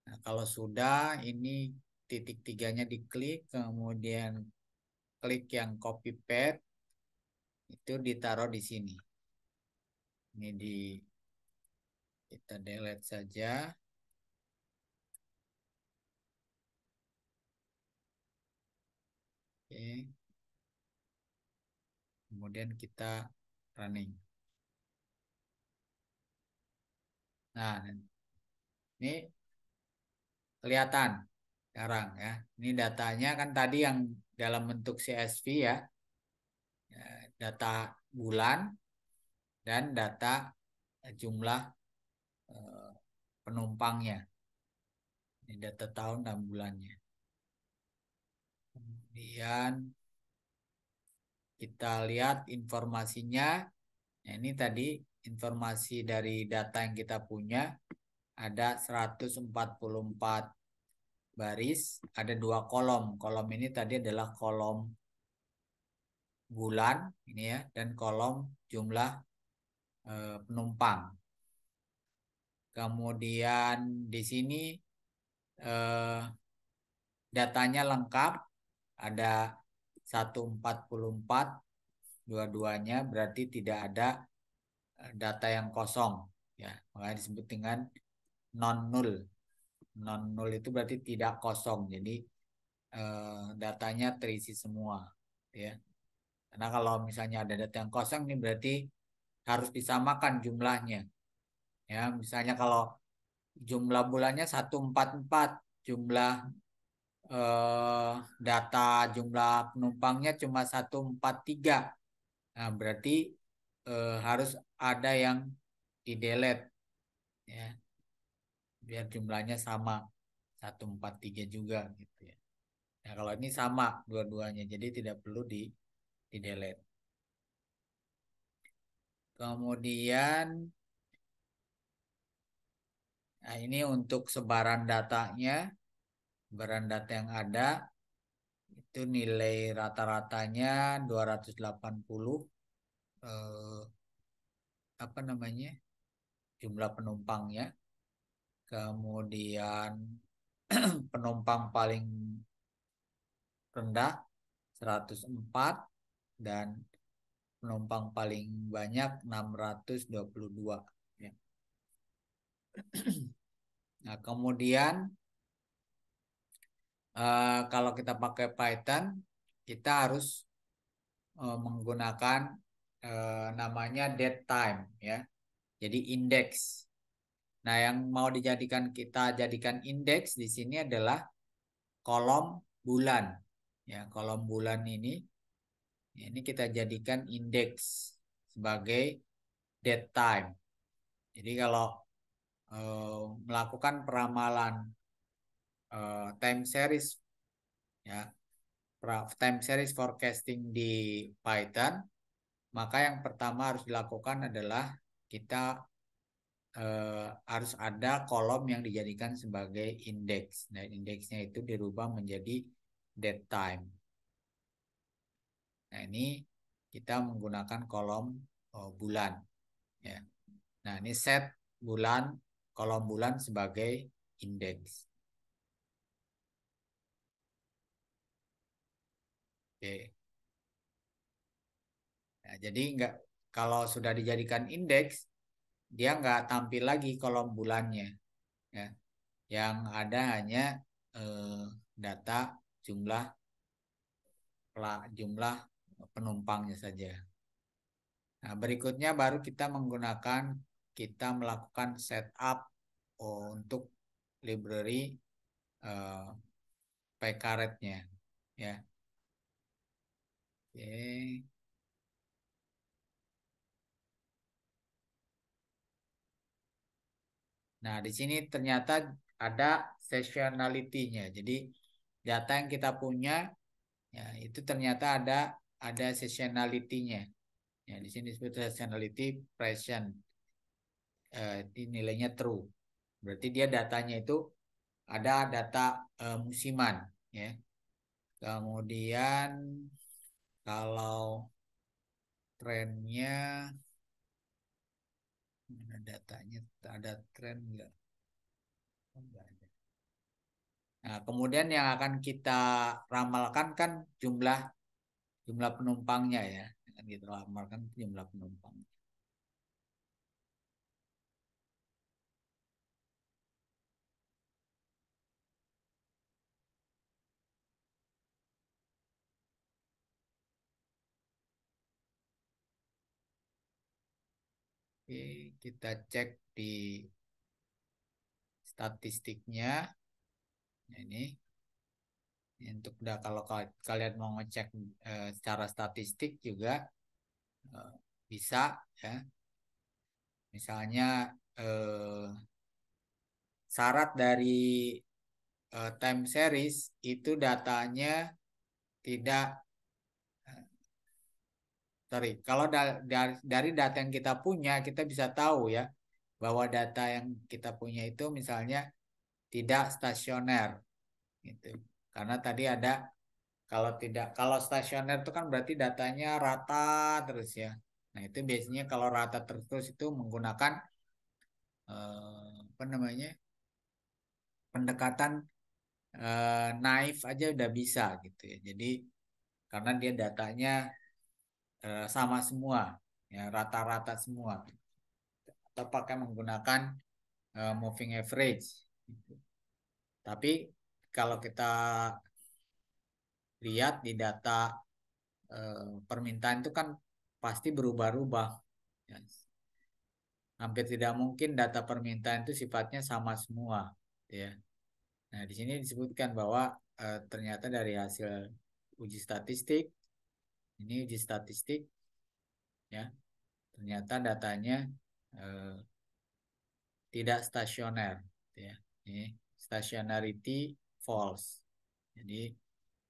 Nah, kalau sudah ini titik tiganya diklik, kemudian klik yang copy paste itu ditaruh di sini. Ini kita delete saja. Oke. Kemudian kita running. Nah, ini kelihatan sekarang ya. Ini datanya kan tadi yang dalam bentuk CSV ya. Data bulan dan data jumlah penumpangnya. Ini data tahun dan bulannya. Kemudian kita lihat informasinya. Nah, ini tadi informasi dari data yang kita punya. Ada 144 baris, ada 2 kolom. Kolom ini tadi adalah kolom bulan ini ya, dan kolom jumlah penumpang. Kemudian di sini datanya lengkap, ada 144 dua-duanya, berarti tidak ada data yang kosong ya, makanya disebut dengan non null. Non null itu berarti tidak kosong, jadi datanya terisi semua ya. Karena kalau misalnya ada data yang kosong ini berarti harus disamakan jumlahnya ya. Misalnya kalau jumlah bulannya 144, jumlah data jumlah penumpangnya cuma 143. Nah, berarti harus ada yang di delete ya, biar jumlahnya sama 143 juga gitu ya. Nah, kalau ini sama dua-duanya, jadi tidak perlu di delete. Kemudian nah ini untuk sebaran datanya, sebaran data yang ada itu nilai rata-ratanya 280 apa namanya? Jumlah penumpangnya. Kemudian penumpang paling rendah 104 dan penumpang paling banyak 622 ya. Nah, kemudian kalau kita pakai Python kita harus menggunakan namanya datetime ya. Jadi indeks. Nah, yang mau kita jadikan indeks di sini adalah kolom bulan. Ya, kolom bulan ini kita jadikan indeks sebagai datetime. Jadi kalau melakukan peramalan time series ya, time series forecasting di Python, maka yang pertama harus dilakukan adalah kita harus ada kolom yang dijadikan sebagai indeks. Dan indeksnya itu dirubah menjadi datetime. Nah, ini kita menggunakan kolom bulan ya. Nah, ini set bulan, kolom bulan sebagai indeks. Oke. Nah, jadi kalau sudah dijadikan indeks, dia nggak tampil lagi kolom bulannya ya. Yang ada hanya data jumlah penumpangnya saja. Nah, berikutnya baru kita melakukan setup untuk library pcaret-nya ya. Oke. Nah, di sini ternyata ada seasonality-nya. Jadi data yang kita punya ya itu ternyata ada seasonality-nya. Ya, di sini disebut seasonality present. Ini nilainya true. Berarti dia datanya itu ada data musiman ya. Kemudian kalau trennya mana datanya, ada tren enggak? Enggak ada. Nah, kemudian yang akan kita ramalkan kan jumlah penumpangnya ya. Akan kita ramalkan jumlah penumpang. Oke, kita cek di statistiknya. Nah, ini untuk kalau kalian mau ngecek secara statistik juga bisa ya. Misalnya syarat dari time series itu datanya tidak, sorry, kalau dari data yang kita punya kita bisa tahu ya bahwa data yang kita punya itu misalnya tidak stasioner gitu. Karena tadi ada kalau stasioner itu kan berarti datanya rata terus ya. Nah, itu biasanya kalau rata terus itu menggunakan apa namanya? Pendekatan naif aja udah bisa gitu ya. Jadi karena dia datanya sama semua ya, rata-rata semua. Atau pakai menggunakan moving average gitu. Tapi kalau kita lihat di data permintaan itu kan pasti berubah-ubah ya. Hampir tidak mungkin data permintaan itu sifatnya sama semua ya. Nah, di sini disebutkan bahwa ternyata dari hasil uji statistik, ini uji statistik ya, ternyata datanya eh, tidak stasioner ya. Ini stationarity false. Jadi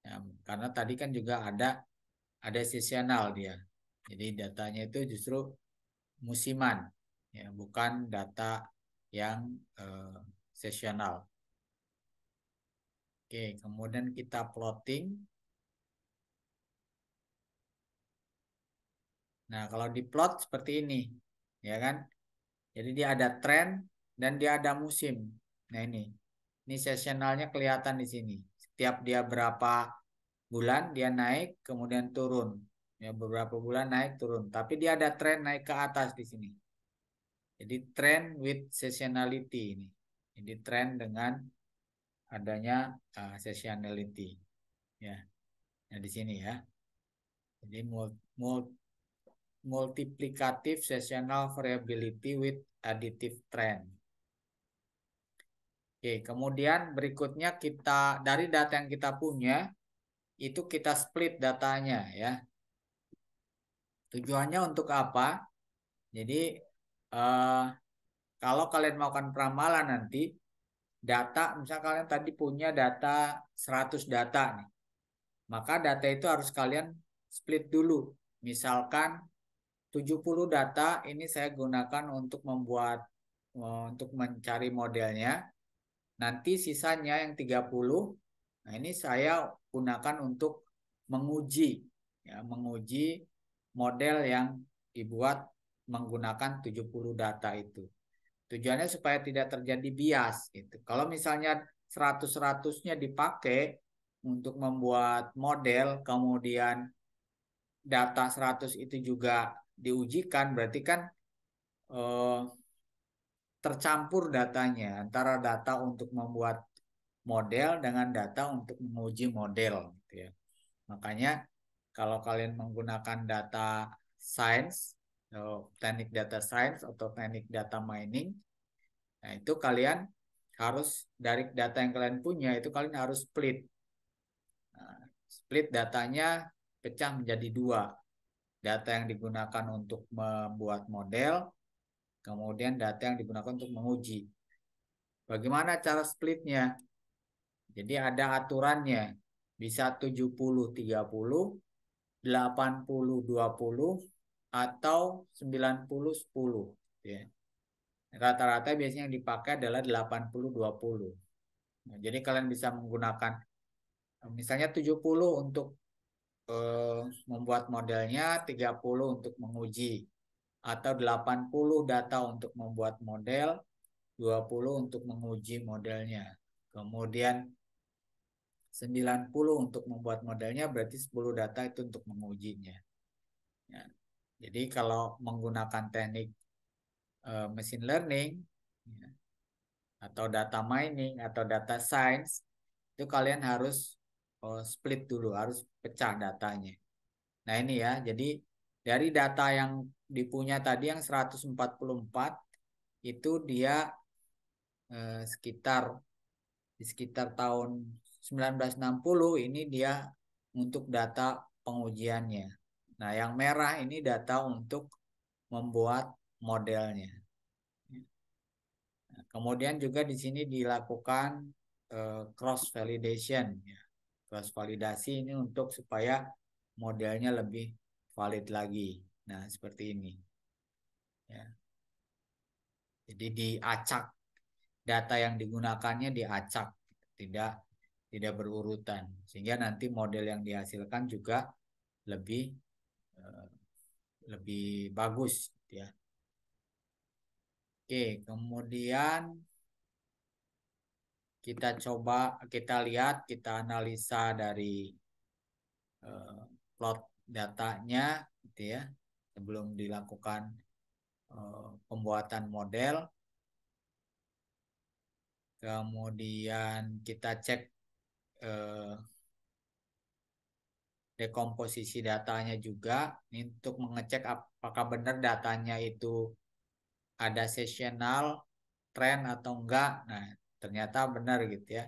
ya, karena tadi kan juga ada seasonal dia. Jadi datanya itu justru musiman ya, bukan data yang seasonal. Oke, kemudian kita plotting. Nah, kalau di plot seperti ini, ya kan? Jadi dia ada tren dan dia ada musim. Nah, ini seasonalnya kelihatan di sini. Setiap dia berapa bulan dia naik, kemudian turun. Ya, beberapa bulan naik turun. Tapi dia ada tren naik ke atas di sini. Jadi trend with seasonality ini. Jadi tren dengan adanya seasonality. Ya, nah di sini ya. Jadi multiplicative seasonal variability with additive trend. Oke, kemudian berikutnya kita dari data yang kita punya itu kita split datanya ya. Tujuannya untuk apa? Jadi kalau kalian melakukan peramalan nanti data, misalnya kalian tadi punya data 100 data nih. Maka data itu harus kalian split dulu. Misalkan 70 data ini saya gunakan untuk mencari modelnya. Nanti sisanya yang 30, nah ini saya gunakan untuk menguji ya, menguji model yang dibuat menggunakan 70 data itu. Tujuannya supaya tidak terjadi bias gitu. Kalau misalnya 100-100-nya dipakai untuk membuat model, kemudian data 100 itu juga diujikan, berarti kan eh, tercampur datanya antara data untuk membuat model dengan data untuk menguji model gitu ya. Makanya kalau kalian menggunakan data science, teknik data science atau teknik data mining, nah itu kalian harus dari data yang kalian punya itu kalian harus split. Nah, split datanya pecah menjadi dua. Data yang digunakan untuk membuat model, kemudian data yang digunakan untuk menguji. Bagaimana cara splitnya? Jadi ada aturannya. Bisa 70-30, 80-20, atau 90-10. Ya. Rata-rata biasanya yang dipakai adalah 80-20. Nah, jadi kalian bisa menggunakan misalnya 70 untuk membuat modelnya, 30 untuk menguji. Atau 80 data untuk membuat model, 20 untuk menguji modelnya. Kemudian 90 untuk membuat modelnya, berarti 10 data itu untuk mengujinya. Ya. Jadi kalau menggunakan teknik machine learning ya, atau data mining atau data science, itu kalian harus split dulu, harus pecah datanya. Nah ini ya, jadi dari data yang dipunya tadi yang 144, itu dia di sekitar tahun 1960 ini dia untuk data pengujiannya. Nah, yang merah ini data untuk membuat modelnya. Nah, kemudian juga di sini dilakukan cross validation ya. Cross validasi ini untuk supaya modelnya lebih valid lagi. Nah, seperti ini. Ya. Jadi diacak, data yang digunakannya diacak, tidak tidak berurutan, sehingga nanti model yang dihasilkan juga lebih eh, lebih bagus ya. Oke, kemudian kita lihat, kita analisa dari plot datanya gitu ya, sebelum dilakukan pembuatan model. Kemudian kita cek dekomposisi datanya juga untuk mengecek apakah benar datanya itu ada seasonal, tren atau enggak. Nah, ternyata benar gitu ya.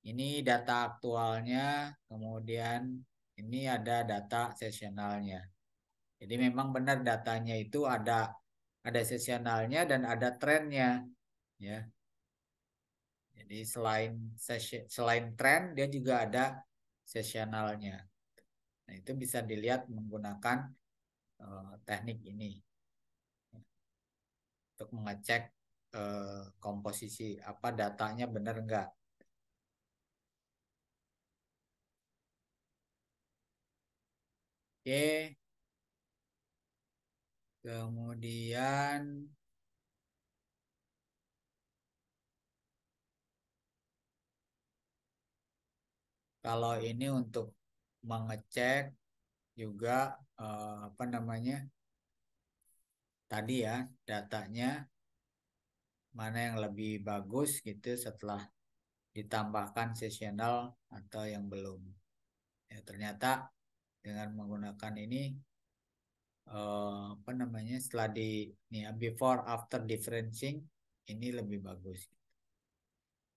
Ini data aktualnya, kemudian ini ada data seasonalnya. Jadi memang benar datanya itu ada seasonalnya dan ada trennya ya. Jadi selain tren dia juga ada seasonalnya. Nah, itu bisa dilihat menggunakan teknik ini untuk mengecek komposisi apa datanya benar enggak. Oke, kemudian kalau ini untuk mengecek juga apa namanya tadi ya datanya mana yang lebih bagus gitu setelah ditambahkan seasonal atau yang belum. Ya, ternyata dengan menggunakan ini apa namanya setelah before after differencing ini lebih bagus.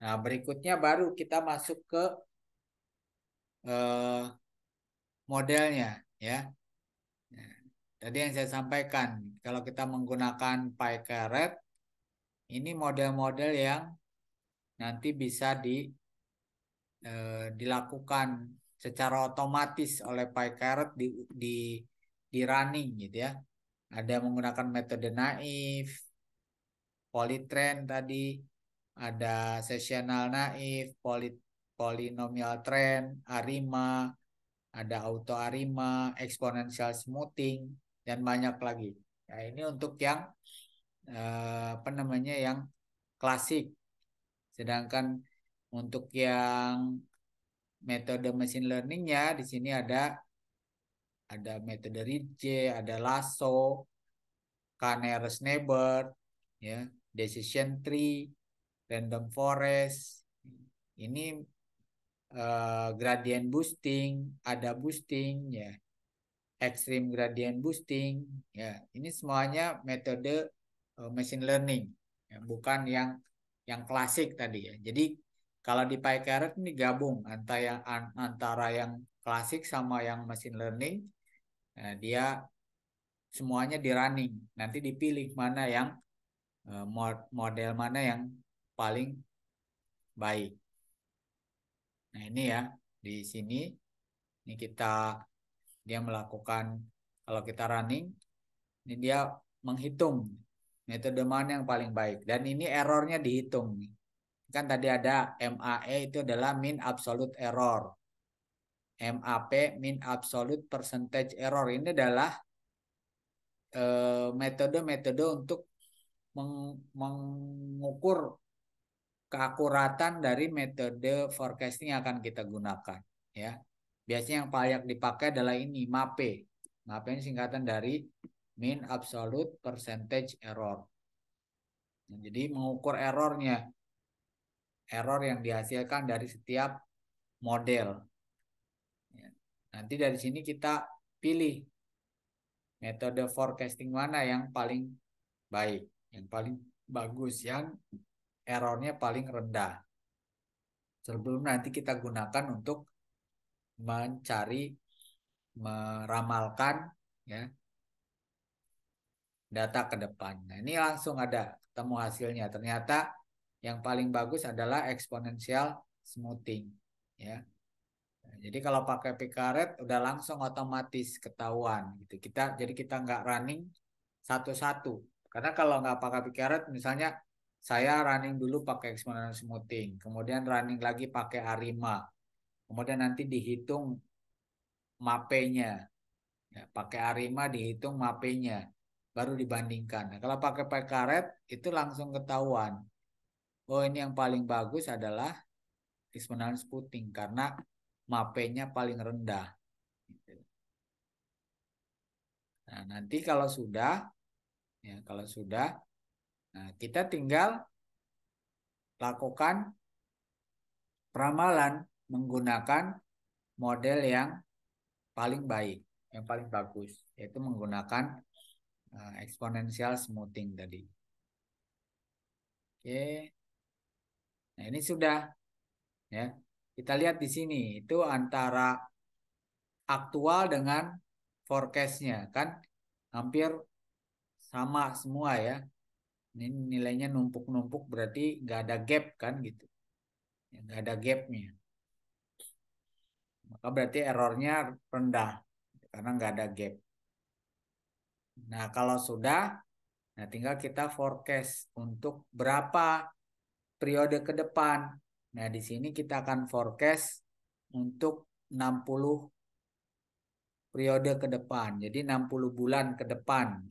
Nah, berikutnya baru kita masuk ke eh, modelnya ya. Nah, tadi yang saya sampaikan kalau kita menggunakan PyCaret ini model-model yang nanti bisa dilakukan secara otomatis oleh PyCaret di running gitu ya. Ada menggunakan metode naif, polytrain tadi, ada seasonal naif, polynomial train, ARIMA, ada auto ARIMA, exponential smoothing, dan banyak lagi. Nah, ini untuk yang apa namanya yang klasik. Sedangkan untuk yang metode machine learningnya di sini ada metode Ritze, ada Lasso, K-nearest neighbor, ya, decision tree, random forest. Ini gradient boosting, ada boosting, ya, extreme gradient boosting, ya. Ini semuanya metode machine learning, ya, bukan yang klasik tadi ya. Jadi kalau di PyCaret ini gabung antara yang klasik sama yang machine learning. Nah, dia semuanya di running. Nanti dipilih mana yang model mana yang paling baik. Nah, ini ya di sini ini dia melakukan kalau kita running ini dia menghitung metode mana yang paling baik dan ini errornya dihitung. Kan tadi ada MAE itu adalah mean absolute error. MAP mean absolute percentage error ini adalah metode-metode untuk mengukur keakuratan dari metode forecasting yang akan kita gunakan ya. Biasanya yang paling dipakai adalah ini MAPE. MAPE ini singkatan dari mean absolute percentage error. Nah, jadi mengukur error yang dihasilkan dari setiap model. Ya. Nanti dari sini kita pilih metode forecasting mana yang paling baik, yang paling bagus, yang errornya paling rendah. Sebelum nanti kita gunakan untuk meramalkan ya data ke depan. Nah, ini langsung ada ketemu hasilnya. Ternyata yang paling bagus adalah exponential smoothing, ya. Nah, jadi kalau pakai picaret udah langsung otomatis ketahuan gitu. Jadi kita nggak running satu-satu. Karena kalau nggak pakai picaret, misalnya saya running dulu pakai exponential smoothing, kemudian running lagi pakai Arima, kemudian nanti dihitung mapenya, ya, pakai Arima dihitung mapenya, baru dibandingkan. Nah, kalau pakai picaret itu langsung ketahuan. Oh, ini yang paling bagus adalah exponential smoothing karena mapenya paling rendah. Nah, nanti kalau sudah, ya kalau sudah, nah kita tinggal lakukan peramalan menggunakan model yang paling baik, yang paling bagus, yaitu menggunakan exponential smoothing tadi. Oke, nah ini sudah, ya. Kita lihat di sini itu antara aktual dengan forecast-nya kan hampir sama semua ya. Ini nilainya numpuk-numpuk berarti nggak ada gap kan gitu. Ya, nggak ada gapnya. Maka berarti errornya rendah karena nggak ada gap. Nah kalau sudah, nah tinggal kita forecast untuk berapa periode ke depan. Nah di sini kita akan forecast untuk 60 periode ke depan. Jadi 60 bulan ke depan.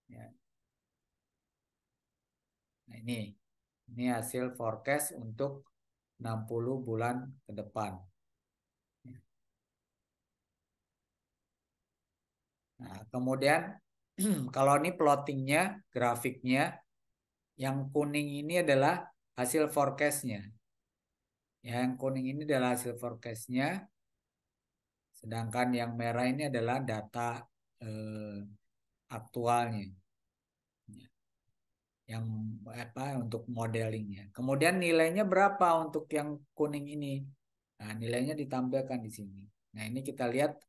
Ya. Nah ini hasil forecast untuk 60 bulan ke depan. Nah, kemudian kalau ini plottingnya, grafiknya, yang kuning ini adalah hasil forecastnya. Yang kuning ini adalah hasil forecastnya, sedangkan yang merah ini adalah data aktualnya. Yang apa untuk modelingnya. Kemudian nilainya berapa untuk yang kuning ini? Nah, nilainya ditampilkan di sini. Nah, ini kita lihat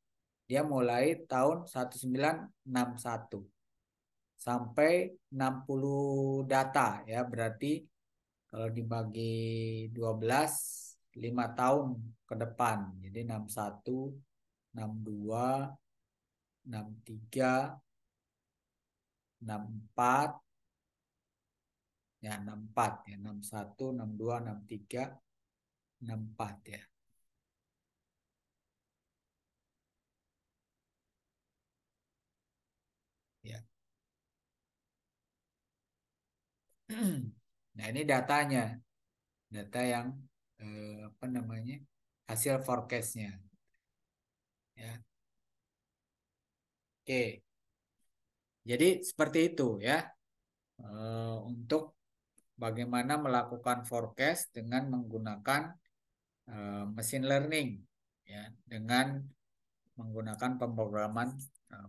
dia mulai tahun 1961 sampai 60 data ya, berarti kalau dibagi 12 5 tahun ke depan. Jadi 61, 62, 63, 64 ya 64 ya 61, 62, 63, 64 ya. Ya. Nah, ini datanya. Data yang apa namanya? Hasil forecastnya. Ya. Oke. Jadi seperti itu ya. Untuk bagaimana melakukan forecast dengan menggunakan machine learning ya, dengan menggunakan pemrograman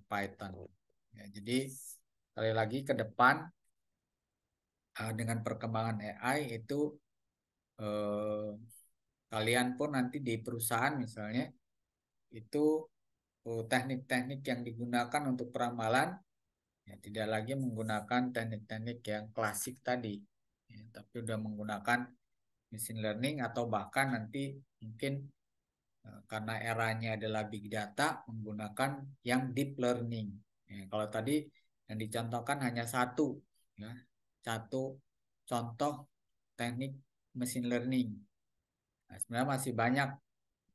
Python. Ya, jadi sekali lagi ke depan dengan perkembangan AI itu eh, kalian pun nanti di perusahaan misalnya itu teknik-teknik yang digunakan untuk peramalan ya tidak lagi menggunakan teknik-teknik yang klasik tadi ya, tapi udah menggunakan machine learning atau bahkan nanti mungkin karena eranya adalah big data menggunakan yang deep learning. Ya, kalau tadi yang dicontohkan hanya satu ya, satu contoh teknik machine learning. Nah, sebenarnya masih banyak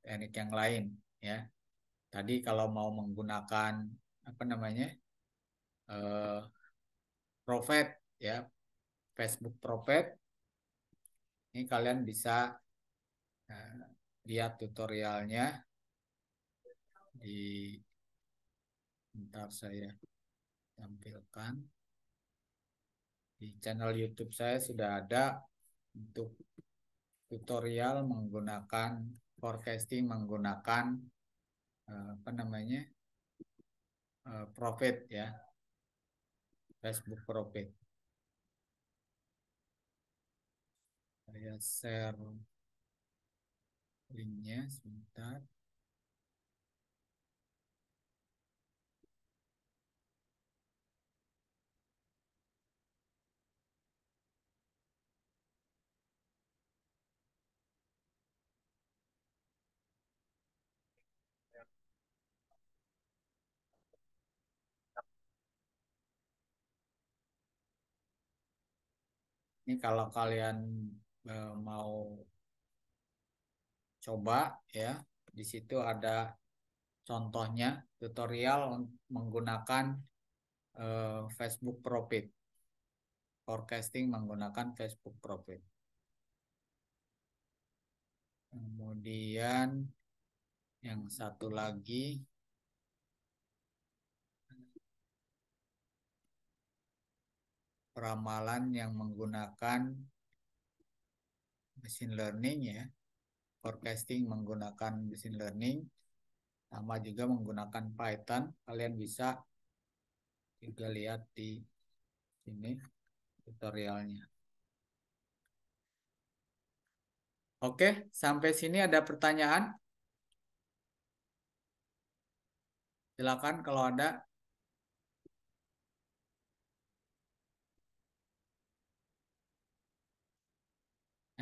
teknik yang lain ya. Tadi kalau mau menggunakan apa namanya eh, Prophet ya, Facebook Prophet, ini kalian bisa lihat tutorialnya di bentar saya tampilkan di channel YouTube saya sudah ada untuk tutorial menggunakan forecasting menggunakan apa namanya Prophet ya, Facebook Prophet. Saya share linknya sebentar. Ini kalau kalian mau coba ya, di situ ada contohnya tutorial menggunakan Facebook Profit. Forecasting menggunakan Facebook Profit. Kemudian yang satu lagi peramalan yang menggunakan machine learning ya. Forecasting menggunakan machine learning sama juga menggunakan Python. Kalian bisa juga lihat di sini tutorialnya. Oke, sampai sini ada pertanyaan? Silakan kalau ada.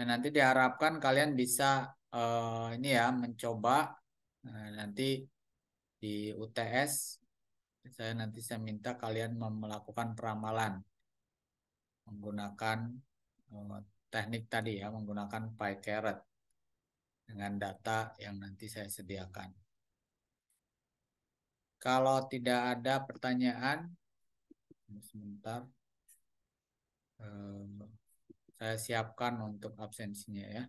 Nah, nanti diharapkan kalian bisa ini ya mencoba nanti di UTS. Saya minta kalian melakukan peramalan menggunakan teknik tadi ya, menggunakan PyCaret dengan data yang nanti saya sediakan. Kalau tidak ada pertanyaan, sebentar, saya siapkan untuk absensinya ya.